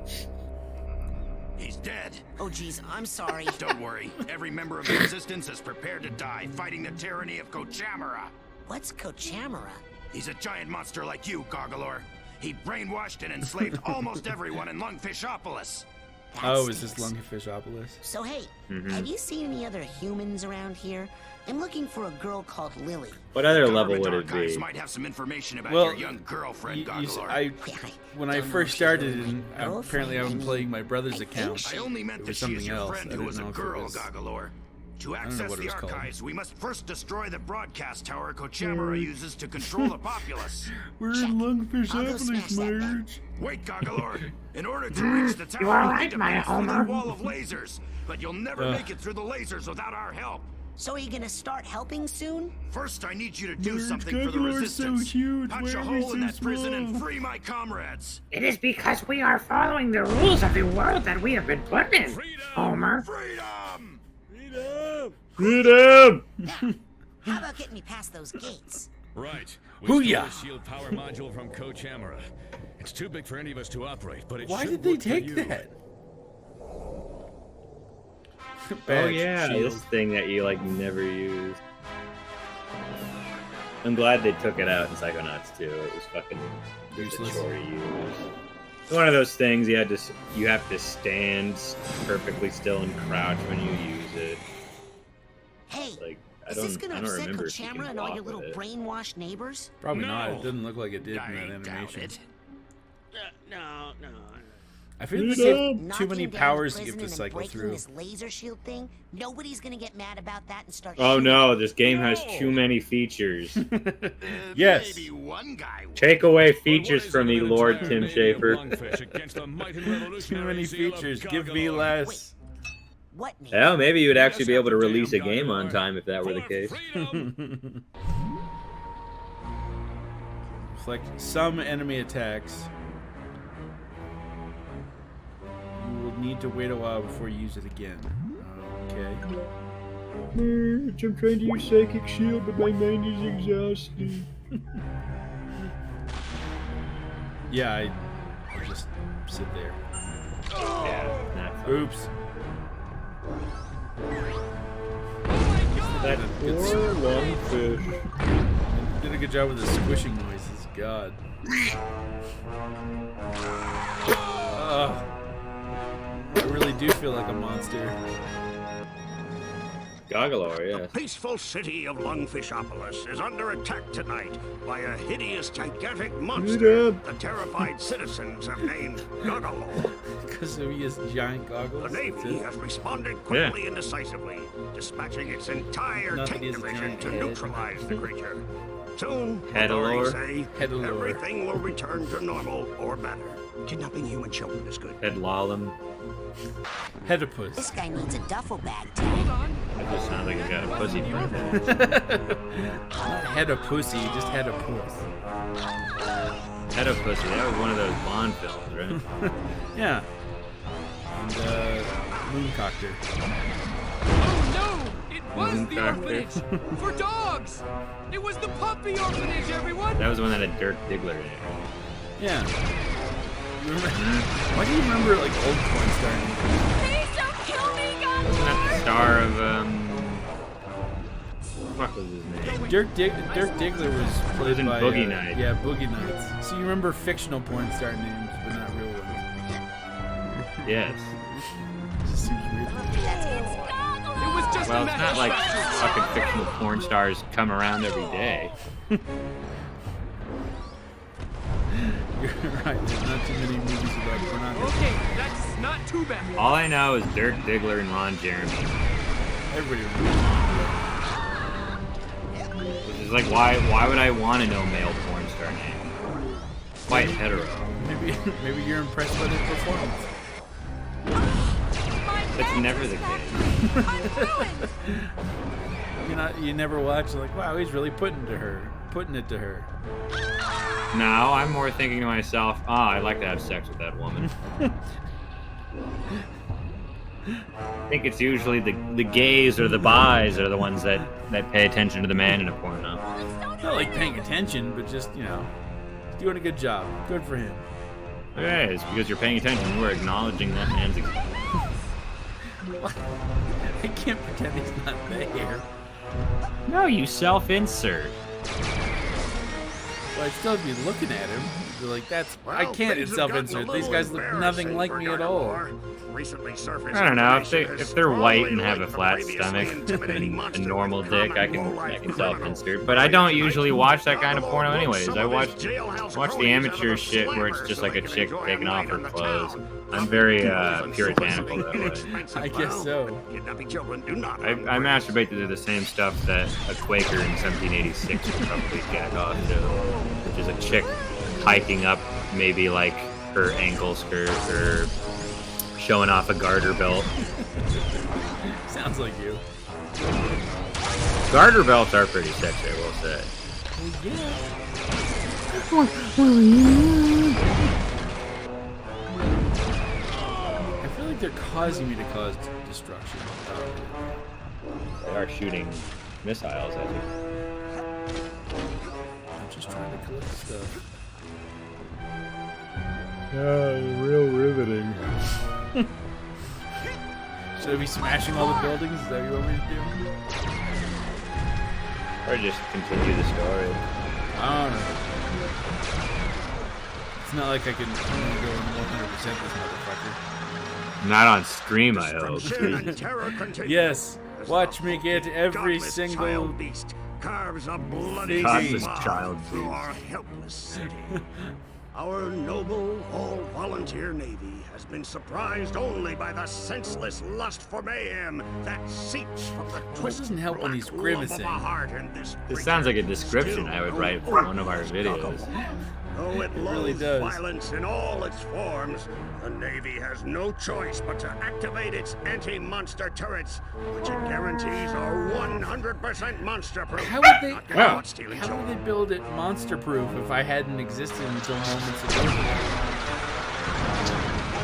He's dead. Oh, geez, I'm sorry. Don't worry. Every member of the Resistance is prepared to die, fighting the tyranny of Kochamara. What's Kochamara? He's a giant monster like you, Gargalor. He brainwashed and enslaved almost everyone in Lungfishopolis. That Oh, is this stinks. Lungfishopolis? So, hey, have you seen any other humans around here? I'm looking for a girl called Lily. What other level Government would it archives be? might have some information about Well, your young girlfriend, Gargalor. When I first started, and apparently I was playing my brother's account. I only meant It that was she is something your else. friend I who didn't was a know if it girl, was- Gargalor. To don't know access what it the was called. archives, we must first destroy the broadcast tower Kochamara uses to control the populace. We're Check. in I'll go Lungfishopolis, smash that then. Marge. Wait, Gargalor. In order to reach the tower, You all you'll right, need to my pass through Homer? the wall of lasers. But you'll never make it through the lasers without our help. So are you gonna start helping soon? First, I need you to do Marge, something for the Gargalor's so Resistance. huge. Punch Why a are hole we in so that prison and small? free my comrades. It is because we are following the rules of the world that we have been put in, Homer. Freedom! Freedom! Now, how about getting me past those gates? Right. We Hoo-yah! stole the shield power module from Kochamara. It's too big for any of us to operate, but it Why should did they work for take you. that? Oh Badge, yeah, shield. this thing that you like never use. I'm glad they took it out in Psychonauts too. It was fucking just a Useless. chore to use. It's one of those things you have to stand perfectly still and crouch when you use it. Hey, Like is this gonna I don't upset remember if you Kochamara can and all walk your little with it. brainwashed neighbors? Probably not. It No. didn't look like it did in I that doubt animation. it. No. I feel like they have too Knocking many down the powers to prison get to and then cycle breaking through. this laser shield thing. Nobody's gonna get mad about that and start. Oh shooting. no, this game has too many features. Yes. Maybe one guy will. Take away But what features is from it me, with an Lord entire Tim navy of Schafer. lungfish against the mighty Too revolutionary many zeal of features. Give me Gargalor? less. What name? Well, maybe you would actually be Yes, able to Captain release a Jam game on Gargalor. time if that were the For case. freedom! Reflect some enemy attacks. You will need to wait a while before you use it again. Okay. I'm trying to use Psychic Shield, but my mind is exhausted. Yeah, I just sit there. Yeah, not fun. Oops. That poor lungfish. Did a good job with the squishing noises. God. Ugh. I really do feel like a monster. Gargalor, yes. Peaceful city of Lungfishopolis is under attack tonight by a hideous, gigantic monster the terrified citizens have named Gargalor. Because of his giant The goggles. Navy has responded quickly and decisively, dispatching its entire Not that tank he has a division giant to head. neutralize the creature. Soon, Headalore. authorities say, Headalore. everything will return to normal or better. Kidnapping human children is good. Head Lalem. Hedipus. This guy needs a duffel bag tag. That just sounds like he's got a pussy front. Not head of pussy, just head of puss. Head of pussy. That was one of those Bond films, right? Yeah. And, Mooncoctor. Oh no! It was the Mooncoctor. orphanage! For dogs! It was the puppy orphanage, everyone! That was the one that had Dirk Diggler in it. Yeah. You remember, why do you remember, like, old porn star names? Please don't kill me, God! Wasn't that the star of, what was his name? Dirk Diggler was played was in by Boogie Nights. Yeah, Boogie Nights. So you remember fictional porn star names, but not real ones. Yes. It just seems weird. It was just Well, a it's mess. not like fucking fictional porn stars come around every day. You're right. There's not too many movies about pornography. Okay, that's not too bad. All I know is Dirk Diggler and Ron Jeremy. Everybody remembers. Which is like, why would I want to know male porn star name? Quite hetero. Maybe you're impressed by their performance. That's never the case. You never watch like, wow, he's really putting it to her. No, I'm more thinking to myself, I'd like to have sex with that woman. I think it's usually the gays or the bis are the ones that pay attention to the man in a porno. Not like paying attention, but just, you know, doing a good job. Good for him. Yeah, it's because you're paying attention. We're acknowledging that man's existence. I can't pretend he's not there. No, you self-insert. Well, I'd still be looking at him. Be like, that's... I can't self-insert. These guys look nothing like me at all. I don't know, if they're white and have a flat stomach and a normal dick, I can self-insert. But I don't usually watch that kind of porno anyways. I watch the amateur shit where it's just like a chick taking off her clothes. I'm very puritanical that way. I guess so. I masturbate to the same stuff that a Quaker in 1786 would probably jack off to, which is a chick hiking up maybe like her ankle skirt or showing off a garter belt. Sounds like you. Garter belts are pretty sexy, I will say. I feel like they're causing me to cause destruction. They are shooting missiles at you. I'm just trying to collect stuff. Real riveting. Should I be smashing all the buildings? Is that what you want me to do? Or just continue the story. I don't know. It's not like I can only go in 100% this motherfucker. Not on stream, I hope. Yes. Watch me get every single beast carves a bloody Godless path child through beast. our helpless city. Our noble, all-volunteer Navy has been surprised only by the senseless lust for mayhem that seeps from the twisted doesn't help when he's black love grimacing. of a heart in this This sounds like a description I would write for one of our videos. Though it really loathes does. violence in all its forms, the Navy has no choice but to activate its anti-monster turrets, which it guarantees are 100% monster-proof. How would they? Not stealing How would children. they build it monster-proof if I hadn't existed until moments ago?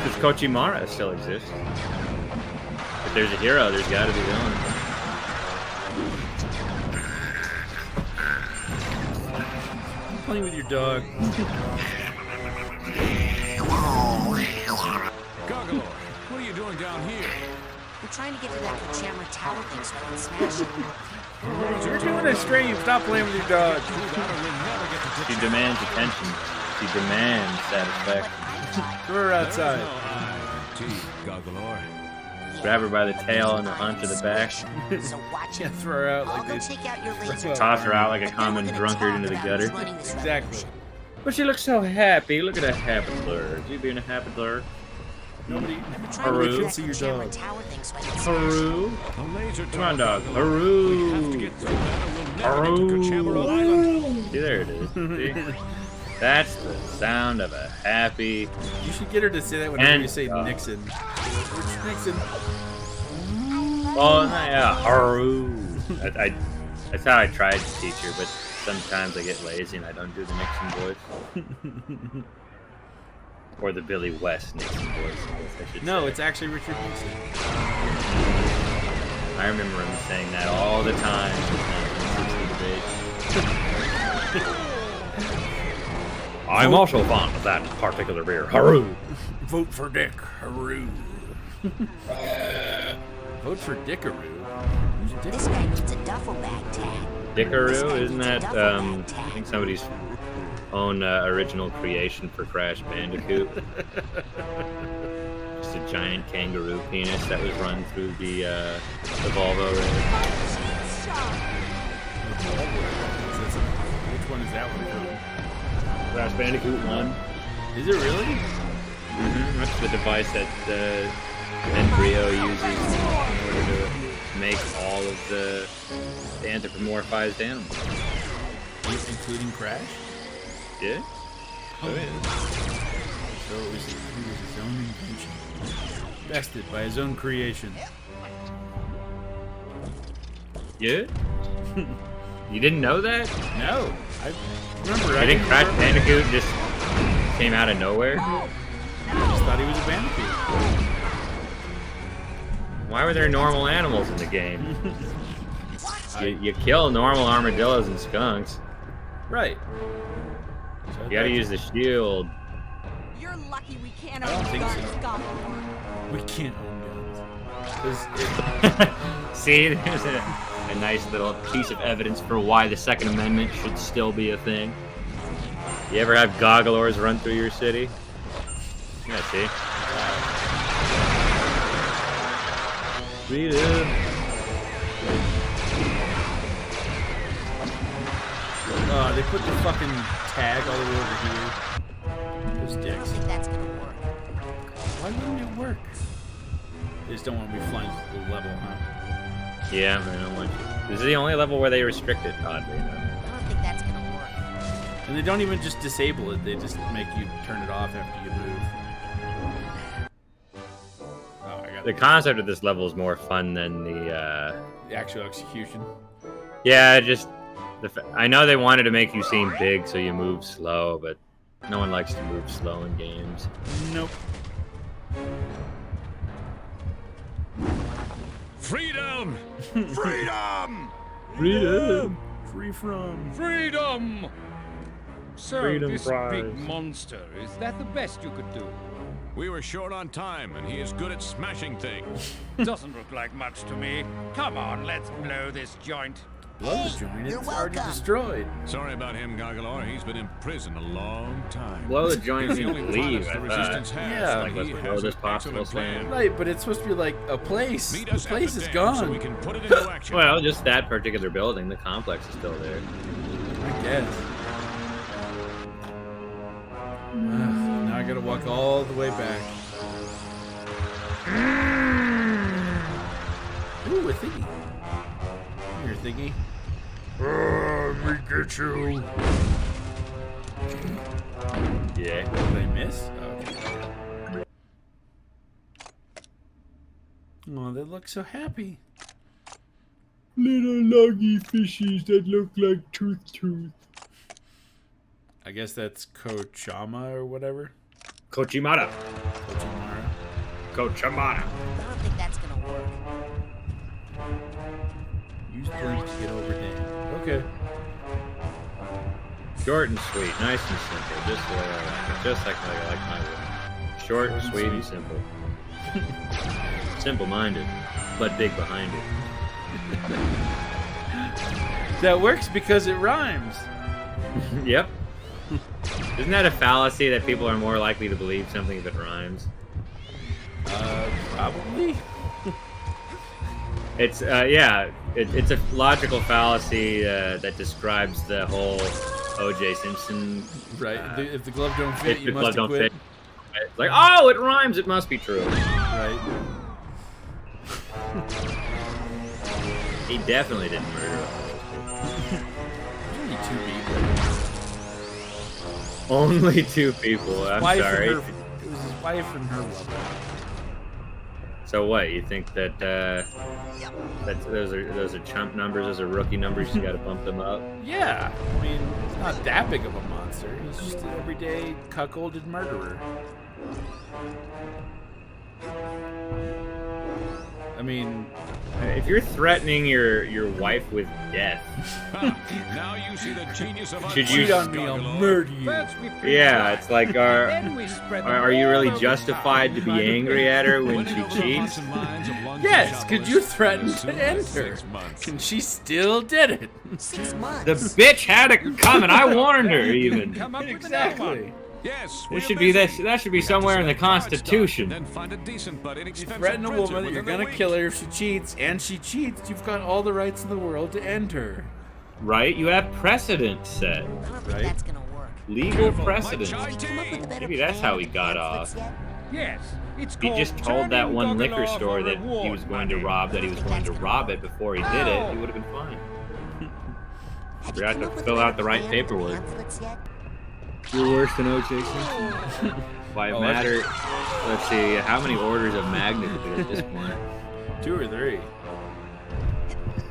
Because Kochimara still exists. If there's a hero, there's got to be villain. I'm playing with your dog. Gargalor, what are you doing down here? I'm trying to get to that Kochamara tower thing so I can smash it. You're doing a stream. Stop playing with your dog. She demands attention. She demands satisfaction. Throw her outside. Gee, Gargalor. Grab her by the tail and the haunch of the back. So watch Yeah, it. throw her out I'll like go this. take out your laser. Toss her out like a But then we're common gonna drunkard talk into the about gutter. who's running this Exactly. But she looks so happy. Look at that happy blur. You being a happy blur. Nobody. I'm trying to Haru. get to that See your Kochamara dog. tower thing so I can smash it. Haru. A laser Come on, dog. Gargalor. Haru. We have to get through that or we'll never get to Kochamara Island. See, there it is. See? That's the sound of a happy... You should get her to say that whenever And- you say Nixon. Nixon. Oh, yeah. Haru. That's how I tried to teach her, but sometimes I get lazy and I don't do the Nixon voice. Or the Billy West Nixon voice, I should No, say. it's actually Richard Nixon. I remember him saying that all the time in the 1960 debate. I'm also fond of that particular beer. Haru! Vote for Dick. Haru. Vote for Dickaroo. Who's Dick? This guy needs a duffel bag tag. Dickaroo? Isn't that, I think somebody's own original creation for Crash Bandicoot? Just a giant kangaroo penis that was run through the Volvo rail. Which one is that one from? Crash Bandicoot 1. Is it really? Mm-hmm. That's the device that Embryo uses in order to make all of the anthropomorphized animals. Including Crash? Yeah? Oh, yeah. So it was his own invention. Bested by his own creation. Yeah? You didn't know that? No. I remember. I think Crash Bandicoot just came out of nowhere. I just thought he was a Bandicoot. Why were there normal animals in the game? you kill normal armadillos and skunks. Right. So You gotta use the shield. You're lucky we can't I don't own think guns, so. Gogglor. We can't own guns. See, there's a nice little piece of evidence for why the Second Amendment should still be a thing. You ever have Gogglors run through your city? Yeah, see? Freedom. They put the fucking tag all the way over here. Those I dicks. think that's gonna work. Why wouldn't it work? They just don't want to be flying through the level, huh? Yeah, I don't want you. This is the only level where they restrict it, oddly enough. I don't think that's gonna work. And they don't even just disable it, they just make you turn it off after you move. Oh, I got The concept of this level is more fun than the actual execution. Yeah, just I know they wanted to make you seem big so you move slow, but no one likes to move slow in games. Nope. Freedom! Freedom! Freedom! Free from. Freedom! So, Freedom this prize. big monster, is that the best you could do? We were short on time, and he is good at smashing things. Doesn't look like much to me. Come on, let's blow this joint. Blow the joint, you're it's already welcome. destroyed. Sorry about him, Gogglor. He's been in prison a long time. Blow the joint He's the and only leave, product the I resistance thought. has. Yeah. Like, let's He blow has this an possible excellent plan. Right, but it's supposed to be like a place. Meet The us at place the is dam gone. so we can put it into action. Well, just that particular building. The complex is still there. I guess. Now I gotta walk all the way back. Ooh, a thingy. Come here, thingy. Let me get you. Yeah. Did I miss? Okay. Oh, they look so happy. Little loggy fishies that look like tooth. I guess that's Kochama or whatever. Kochimara. Kochimara. I don't think that's gonna work. Use blink to get over there. Okay. Short and sweet. Nice and simple. Just the way I like it. Just like I like my work. Short, sweet, and simple. Simple-minded, but big behind it. That works because it rhymes. Yep. Isn't that a fallacy that people are more likely to believe something if it rhymes? Probably. It's yeah, it's a logical fallacy that describes the whole O.J. Simpson. Right. If the glove don't fit, If you the must glove don't quit. fit. It's like, oh, it rhymes. It must be true. Right. He definitely didn't murder him. Only two people. Only two people. I'm Wife sorry. and her, it was his wife and her lover. So what? You think that those are chump numbers? Those are rookie numbers. You got to bump them up. Yeah. I mean, he's not that big of a monster. He's just an everyday cuckolded murderer. I mean, if you're threatening your wife with death, Now you see the genius of our Should you- cheat on me, I'll murder you. yeah, it's like, are you really justified to be angry at her when she cheats? Yes, could you threaten to end her? And she still did it. 6 months. The bitch had it coming. I warned her. Even Come up with another Exactly. one. Yes, this should be this. That should be somewhere in the Constitution. Then find a decent but You inexpensive threaten a printer woman, you're within the gonna week. kill her if she cheats, and she cheats, you've got all the rights in the world to end her. Right? You have precedent set. I don't think Right. that's gonna work. Legal Careful, precedent. my chai Come up with a tea. better Maybe that's plan how he got pamphlets off. yet? Yes, it's He called just told that turning one liquor Gogglor store for that he reward was going to money. rob, that he was going to rob it before he did it. He would have been fine. Have you Forgot come to up with fill a out the better right plan for paperwork. pamphlets yet? You're worse than O.J. Simpson. By Oh, matter, let's see, how many orders of magnitude at this point? 2 or 3.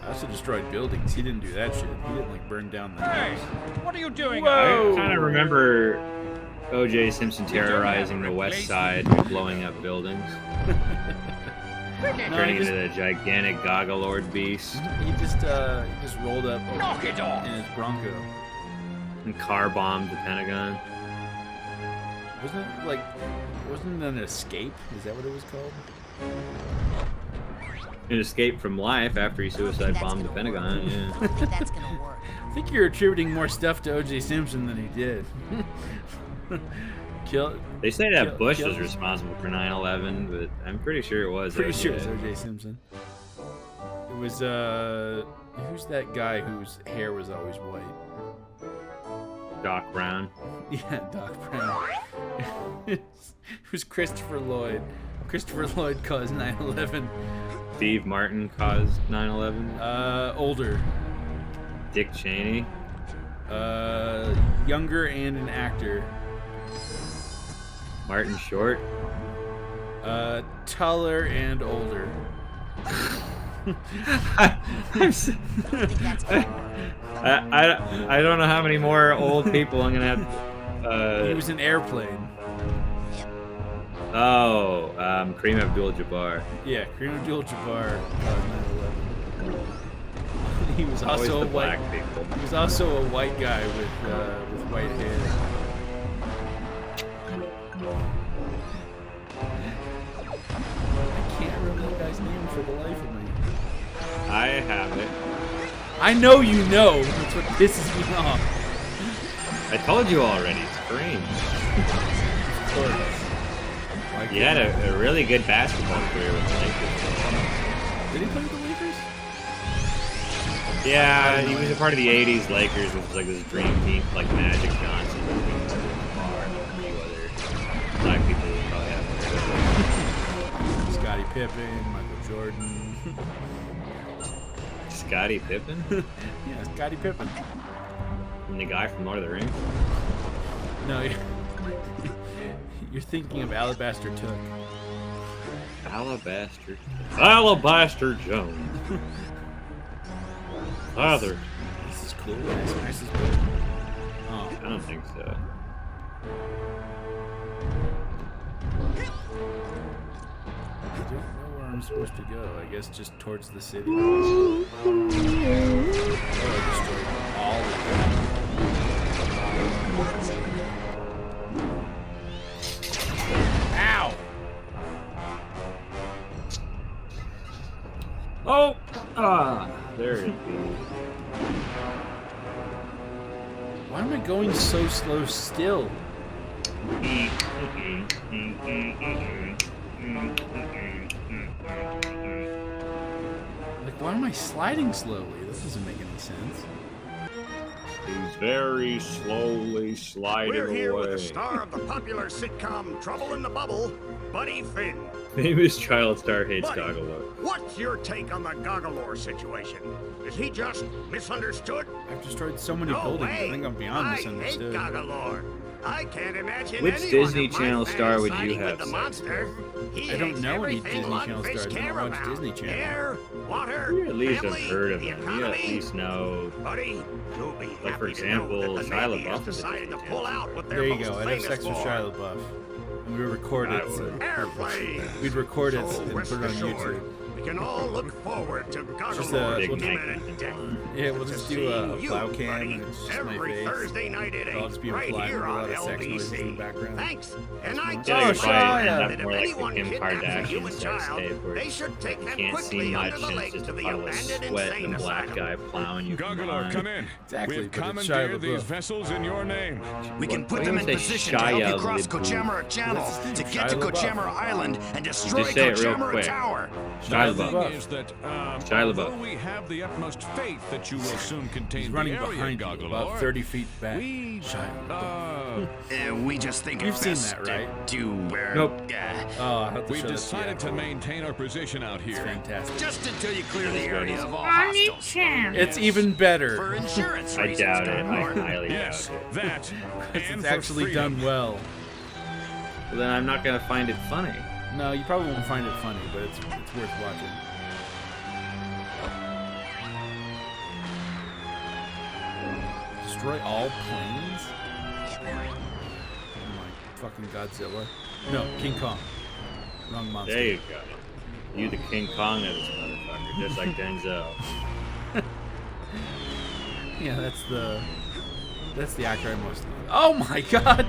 I also destroyed buildings. He didn't do that shit. He didn't like burn down the Hey, house. what are you doing? Whoa. I kind of remember O.J. Simpson terrorizing the West Side and blowing up buildings. Turning into the gigantic Gogglord beast. He just rolled up in his Bronco. And car bombed the Pentagon. Wasn't it an escape? Is that what it was called? An escape from life after he suicide bombed the Pentagon. Yeah. I don't think that's gonna work. I think you're attributing more stuff to O.J. Simpson than he did. They say that Bush was responsible for 9/11, but I'm pretty sure it was. Pretty sure it's O.J. Simpson. It was who's that guy whose hair was always white? Doc Brown. Yeah, Doc Brown. It was Christopher Lloyd. Christopher Lloyd caused 9/11. Steve Martin caused 9/11. Older. Dick Cheney. Younger and an actor. Martin Short. Taller and older. I don't know how many more old people I'm gonna have. He was an airplane. Oh, Kareem Abdul-Jabbar. Yeah, Kareem Abdul-Jabbar caused 9/11. He was also a white. He was also a white guy with white hair. I can't remember the guy's name for the life of me. I have it. I know you know. That's what pisses me off. I told you already. It's Kareem. Of course. He had a really good basketball career with the Lakers. Did he play with the Lakers? Yeah, he was a part of the '80s Lakers, which was like this dream team, like Magic Johnson, and a few other black people who probably haven't heard of. Scottie Pippen, Michael Jordan. Scottie Pippen? Yeah, Scottie Pippen. And the guy from Lord of the Rings? No, you're thinking of Alabaster Took. Alabaster Jones. Father. This is cool. This is good. Oh, I don't think so. I don't know where I'm supposed to go. I guess just towards the city. Oh, I destroyed all of them. Ow! Oh! Ah! There it is. Why am I going so slow still? Like, why am I sliding slowly? This doesn't make any sense. He's very slowly sliding We're here away. with the star of the popular sitcom Trouble in the Bubble, Buddy Finn. Famous child star hates Buddy, Gogglor. what's your take on the Gogglor situation? Is he just misunderstood? I've destroyed so many No buildings. way. I think I'm beyond I hate misunderstood. Gogglor. I can't imagine Which anyone Disney of my Channel star would siding you with have the sex monster. He I don't hates know any everything Disney Channel lungfish stars. I care don't watch about. Disney Channel. Air, water, You at least family, have heard of the him. You at economy. least know. Buddy, you'll be Like, for happy to know example, that the Shia Navy has LaBeouf is a decided to Disney pull Channel. out what they're There you most go. I'd have famous sex with for. Shia LaBeouf. And we record it. Airplane. We'd record it So and rest put it on assured, YouTube. We can all look forward to Just Gogglor's we'll imminent death. Yeah, we'll just do a You, plow cam buddy, and it's just my every face. Thursday night at I'll 8, just be right implying here with a lot on of sex noises in the LBC. background. Thanks. And I Yeah, tell you're you probably end that up if more like the anyone Kim kidnaps a Kardashian human sex child, tape where they should take you them can't see quickly much under the and it's legs just to a the puddle of abandoned sweat insane and a black asylum. guy plowing you from Gogglor, behind. come in. Exactly, We've but it's Shia commandeered these LaBeouf. vessels in your name. We can put Why them don't in you say position to help you Shia cross LaBeouf? Kochamara Channel to get to Shia LaBeouf. Kochamara Island and destroy Just say it real Kochamara quick. Tower. Shia The thing LaBeouf. is that, Shia although LaBeouf. we have the utmost faith that you will soon contain He's running the area, behind you, Gogglor, about 30 feet back. we, Shia LaBeouf. We just think You've it's seen best that, right? to Nope. Oh, I'll have to we've show this decided to to you. maintain our position out It's here. fantastic. just until you clear the area of all I need hostiles. chance. It's even For better. insurance I reasons, doubt it. I Gogglor. highly Yes, doubt it. that. It's and for actually freedom. done well. Well, then I'm not gonna find it funny. No, you probably won't find it funny, but it's worth watching. Destroy all planes? Oh my fucking Godzilla. No, King Kong. Wrong monster. There you go. You the King Kong of this motherfucker, just like Denzel. Yeah, that's the actor I most love. Oh my god!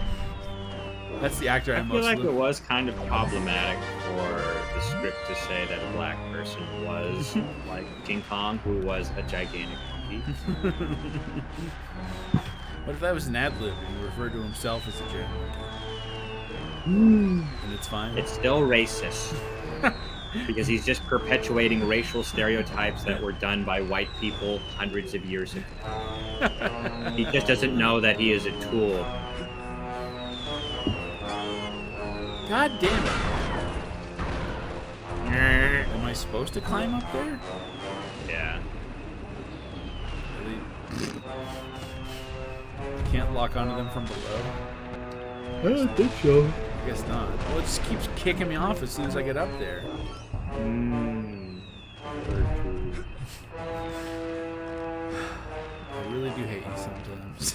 That's the actor I most feel like love. it was kind of problematic for the script to say that a black person was like King Kong, who was a gigantic monkey. What if that was an ad-lib and he referred to himself as a giant monkey? And it's fine? It's still racist. Because he's just perpetuating racial stereotypes that were done by white people hundreds of years ago. He just doesn't know that he is a tool. God damn it. Am I supposed to climb up there? Yeah. Really? You can't lock onto them from below? I don't think so. I guess not. Well, it just keeps kicking me off as soon as I get up there. I really do hate you sometimes.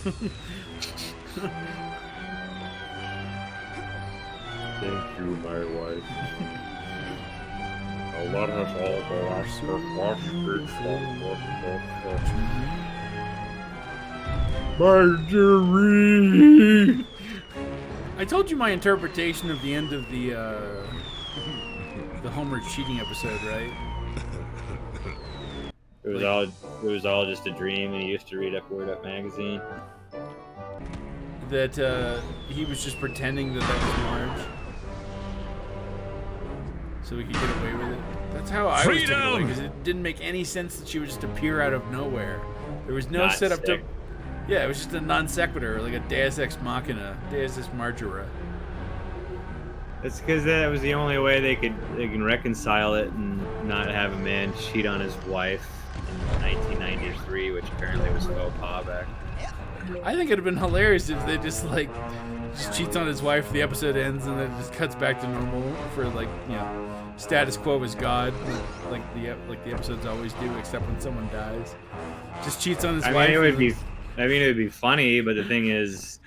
Thank you, my wife. A lot of all the last Marjorie! I told you my interpretation of the end of the Homer cheating episode, right? It was all just a dream, and he used to read Word Up magazine. That he was just pretending that was Marge, so we could get away with it. That's how I was taken away, because it didn't make any sense that she would just appear out of nowhere. There was no setup to. Yeah, it was just a non sequitur, like a Deus Ex Machina, Deus Ex Margera. It's because that was the only way they can reconcile it and not have a man cheat on his wife in 1993, which apparently was faux pas back. I think it'd have been hilarious if they just cheats on his wife, the episode ends, and then it just cuts back to normal for status quo is God, like the episodes always do, except when someone dies. Just cheats on his wife. It would be funny, but the thing is,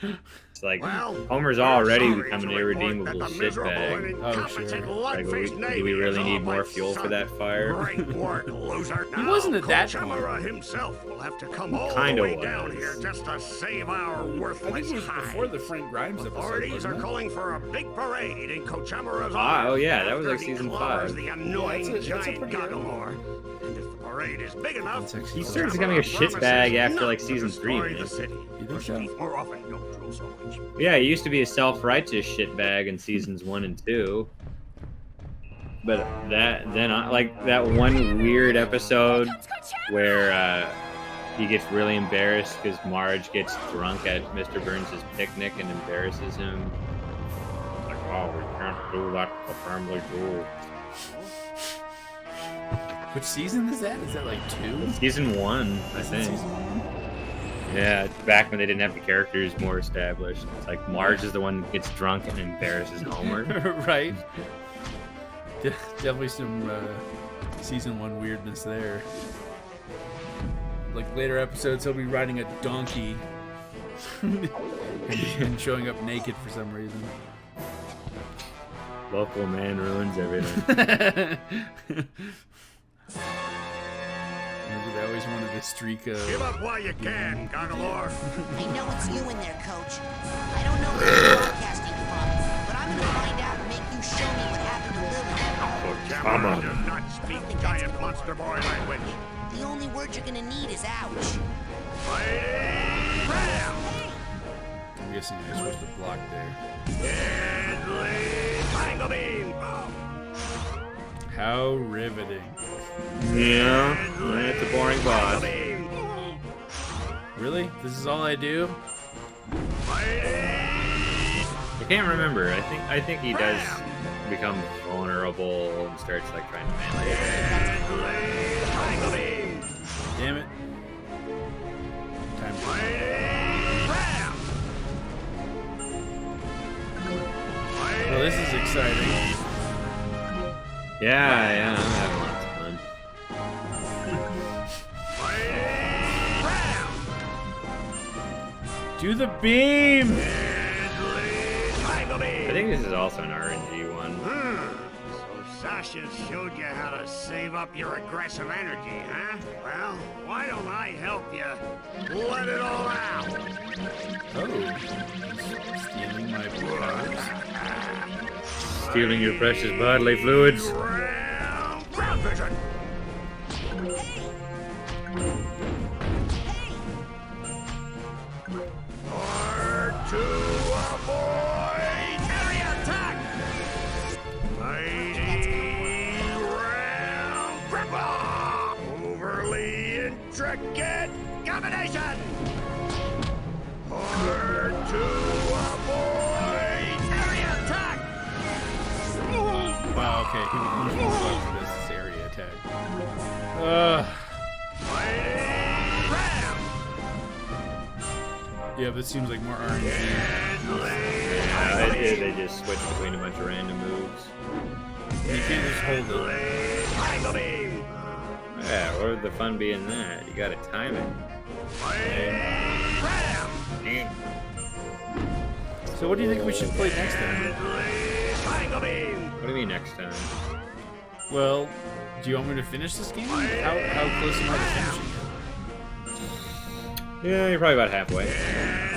it's like Homer's already become an irredeemable shitbag. Oh sure. Like, do we really need more fuel for that fire? He wasn't at that point. Himself will have to come all the way down here just to save our worthless I think it was before the Frank Grimes episode. Authorities are calling for a big parade in Coach Amara's honor. Oh yeah, that was like season 5. The annoying giant Goggalor. And if the parade is big enough, he started becoming a shitbag after like season 3. Man. You think so? More often, don't drool so much. Yeah, he used to be a self-righteous shitbag in seasons 1 and 2. But that one weird episode where he gets really embarrassed because Marge gets drunk at Mr. Burns' picnic and embarrasses him. It's like, oh, we can't do that to family jewel. Which season is that? Is that like 2? Season 1, I think. Season 1? Yeah, it's back when they didn't have the characters more established. It's like Marge is the one that gets drunk and embarrasses Homer. Right. Definitely some season 1 weirdness there. Like later episodes, he'll be riding a donkey and showing up naked for some reason. Local man ruins everything. I always wanted to streak a... Give up while you can, Goggalor. I know it's you in there, Coach. I don't know where you're broadcasting from, but I'm gonna find out and make you show me what happened to Lily. Come on. Do not speak giant monster boy language. The only word you're gonna need is ouch. I'm guessing you're supposed to block there. Deadly Tangle Beam. How riveting. Yeah, it's a boring boss. Really? This is all I do? I can't remember. I think he does become vulnerable and starts like trying to manage. Damn it. Time to... Well, this is exciting. Yeah, I'm having lots of fun. Do the beam! I think this is also an RNG one. So Sasha showed you how to save up your aggressive energy, huh? Well, why don't I help you let it all out? Oh. Stealing my powers? Stealing your precious bodily fluids. Ground vision! R2 avoid! Area attack! Mighty round grapple! Overly intricate combination! R2 avoid! Area attack! Wow, okay. He was for this area attack. Yeah, this seems like more RNG. Yeah, they just switch between a bunch of random moves. You can't just hold it. Yeah, what would the fun be in that? You gotta time it. So what do you think we should play next time? What do you mean next time? Well, do you want me to finish this game? How close am I to finishing it? Yeah, you're probably about halfway.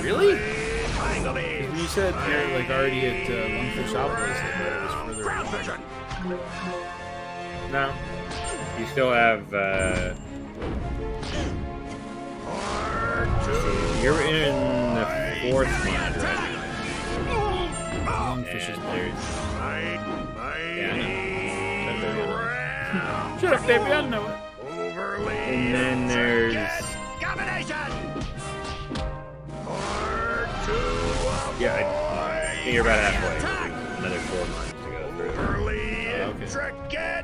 Really? Because you said you're like already at Lungfishopolis, I thought it was further along. No. You still have, you're in the 4th month right now. Lungfish is there's... Yeah, I know. Shut up, baby, I know it. And then there's... Yeah, I think you're about halfway. Another 4 months to go through. Okay.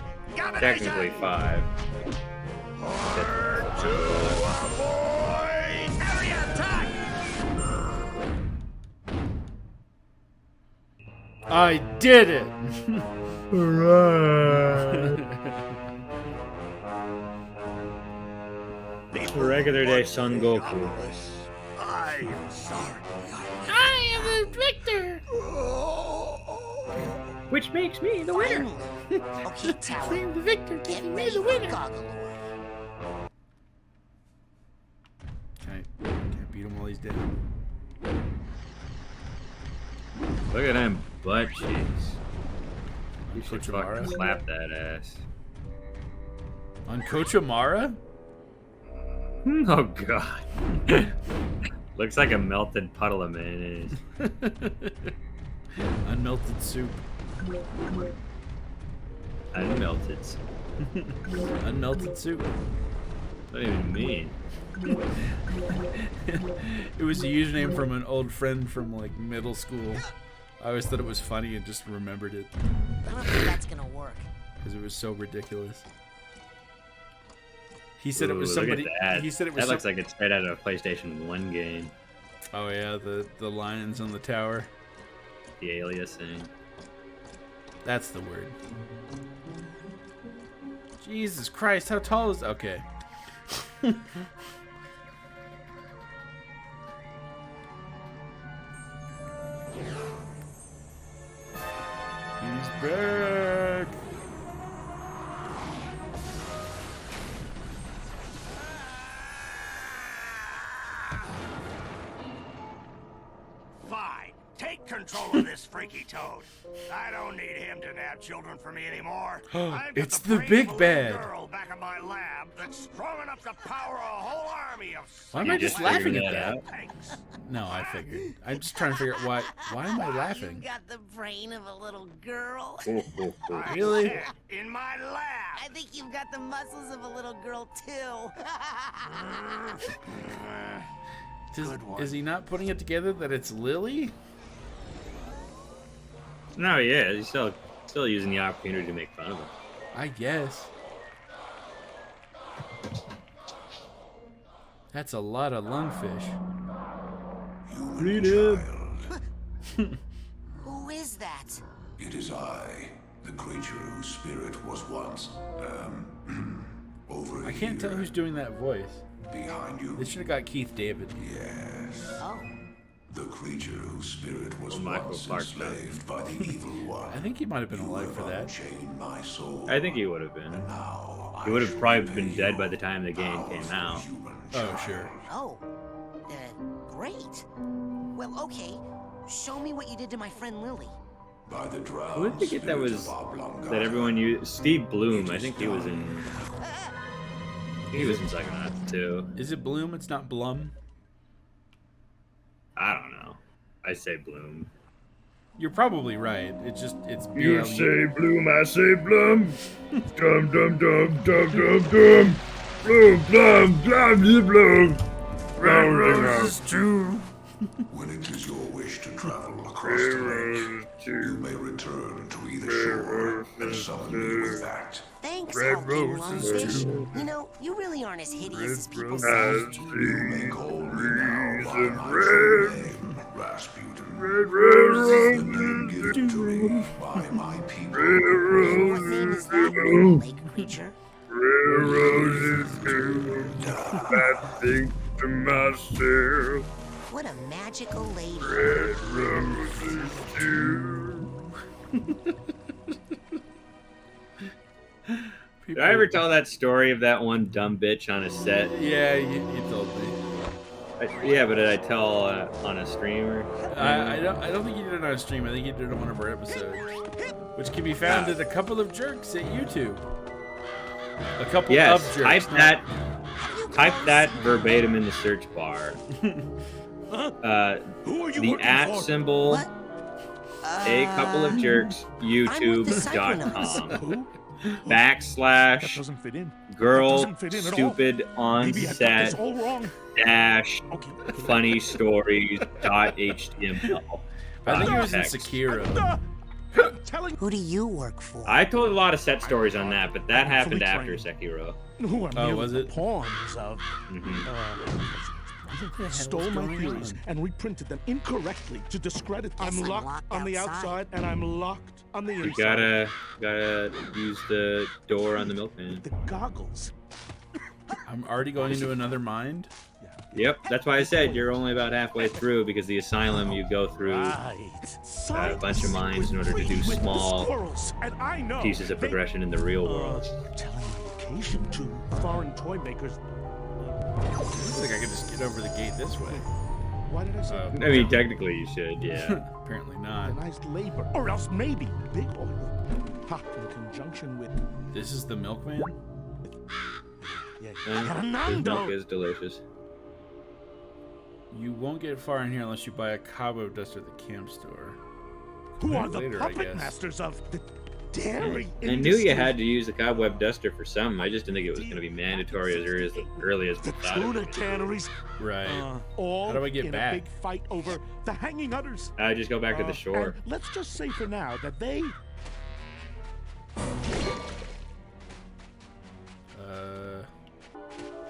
Technically 5. I did it! Regular day Son Goku. I am sorry. I am the victor! Which makes me the winner. Okay, Tower. I'm the victor, Get making me ready the for winner. Goggle. Can't beat him while he's dead. Look at them butt cheeks. You should Coach fucking Amara? slap that ass. On Coach Amara? Oh god. Looks like a melted puddle of mayonnaise. Unmelted soup. Unmelted. Unmelted soup. What do you even mean? It was a username from an old friend from like middle school. I always thought it was funny and just remembered it I don't think that's gonna work. because it was so ridiculous. He said it was Ooh, look somebody. at that. He said it was. That looks like it's straight out of a PlayStation 1 game. Oh yeah, the lions on the tower. The aliasing. That's the word. Jesus Christ, how tall is? Okay. He's back. Fine. Take control of this freaky toad. I don't need him to nab children for me anymore. I've got It's the the brain big of a bad. little girl back in my lab that's strong enough to power a whole army of. Why am I just laughing at that? Thanks. No, I figured. I'm just trying to figure out why. Why am I You laughing? got the brain of a little girl. Really? In my lab. I think you've got the muscles of a little girl too. Is he not putting it together that it's Lily? No, yeah, he's still using the opportunity to make fun of him. I guess. That's a lot of lungfish. Read it. Who is that? It is I, the creature whose spirit was once, over I can't tell who's doing that voice. behind you. They should have got Keith David. Yes. Oh. The creature whose spirit was Michael once Clark enslaved by the evil one. I think he might have been alive for that. Unchained my soul. I think he would have been. Now He would have probably been dead by the time the game came out. Oh, sure. Oh, great. Well, okay. Show me what you did to my friend Lily. By the Who did they get that was that everyone used? Steve Bloom. I think he was in. He was in Psychonauts too. Is it Bloom? It's not Blum. I don't know. I say Bloom. You're probably right. It's You say Bloom, I say Blum. Dum dum dum dum dum dum. Bloom, Blum, Blum, Bloom. Red roses too. When it is your wish to travel across the lake, you may return to either shore and summon me with that. Thanks, Red Hulking roses Lungfish. You know, you really aren't as hideous as people I say. see You may call me now by trees my of true red. name, Rasputin. Red The name roses given to me by my people. Red What name is that, little lake creature? Red roses too. I think to myself. What a magical lady. Red roses too. Did I ever tell that story of that one dumb bitch on a set? Yeah, you told me. Yeah, but did I tell on a streamer? I don't think you did it on a stream. I think you did it on one of our episodes, which can be found at a couple of jerks at YouTube. A couple of jerks. Type that verbatim in the search bar. The @ symbol, a couple of jerks, YouTube.com. / girl stupid on set - funny stories.html. I think it was in Sekiro. Who do you work for? I told a lot of set stories on that, but that happened after Sekiro. Oh, was it? Pawns of. Stole my theories and reprinted them incorrectly to discredit. I'm locked on the outside and I'm locked on the You inside. gotta use the door on the milkman. The goggles. I'm already going into another mind. Yep, that's why I said you're only about halfway through, because the asylum you go through a bunch of mines in order to do small pieces of progression in the real world. Telling location to foreign toy makers. Looks like I could just get over the gate this way. Why did I say? I mean, technically you should, yeah. Apparently not. Organized labor, or else maybe big oil. Ha, in conjunction with. This is the milkman? His milk is delicious. You won't get far in here unless you buy a cobweb duster at the camp store. Who are the Later, I puppet guess. masters of the dairy I knew you had to use the cobweb duster for some. I just didn't think it was going to be mandatory as early as we thought it tuna would. canneries. Right. All How do I get in back? a big fight over the hanging udders. I just go back to the shore. And let's just say for now that they.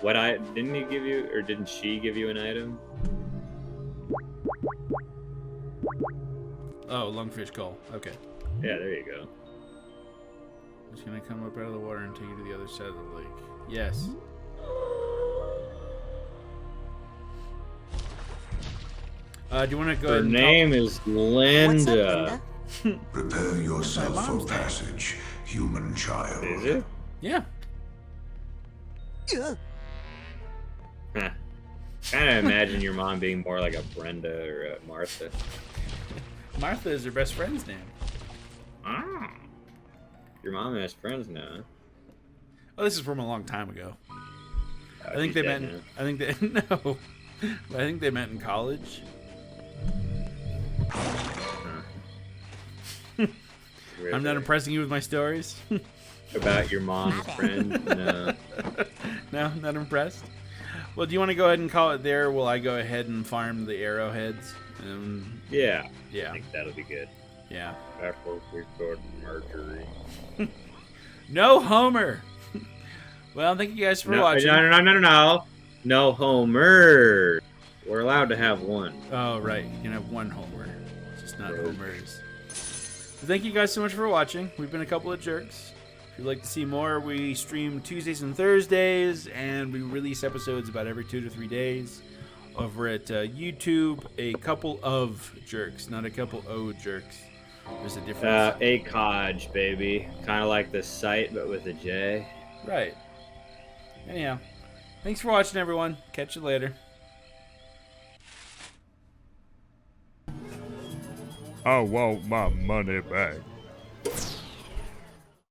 What didn't he give you, or didn't she give you an item? Oh, lungfish call. Okay. Yeah, there you go. It's gonna come up out of the water and take you to the other side of the lake. Yes. Do you want to go Her ahead and name is Linda. Prepare yourself for passage, human child. Is it? Yeah. Huh. Kind of imagine your mom being more like a Brenda or a Martha. Martha is her best friend's name. Ah. Your mom has friends now. Oh, this is from a long time ago. I think she's they dead met. now. I think they no. I think they met in college. I'm not impressing you with my stories. About your mom's friend? No. No, not impressed. Well, do you want to go ahead and call it there? Will I go ahead and farm the arrowheads? Yeah. Yeah. I think that'll be good. Yeah. After we start Mercury. No Homer. Well, thank you guys for watching. No. No Homer. We're allowed to have one. Oh, right. You can have one Homer. Just not Homers. So thank you guys so much for watching. We've been a couple of jerks. If you'd like to see more, we stream Tuesdays and Thursdays, and we release episodes about every 2 to 3 days. over at YouTube. A couple of jerks, not a couple O jerks. There's a difference. ACOJ, baby. Kind of like the site, but with a J. Right. Anyhow, thanks for watching, everyone. Catch you later. I want my money back.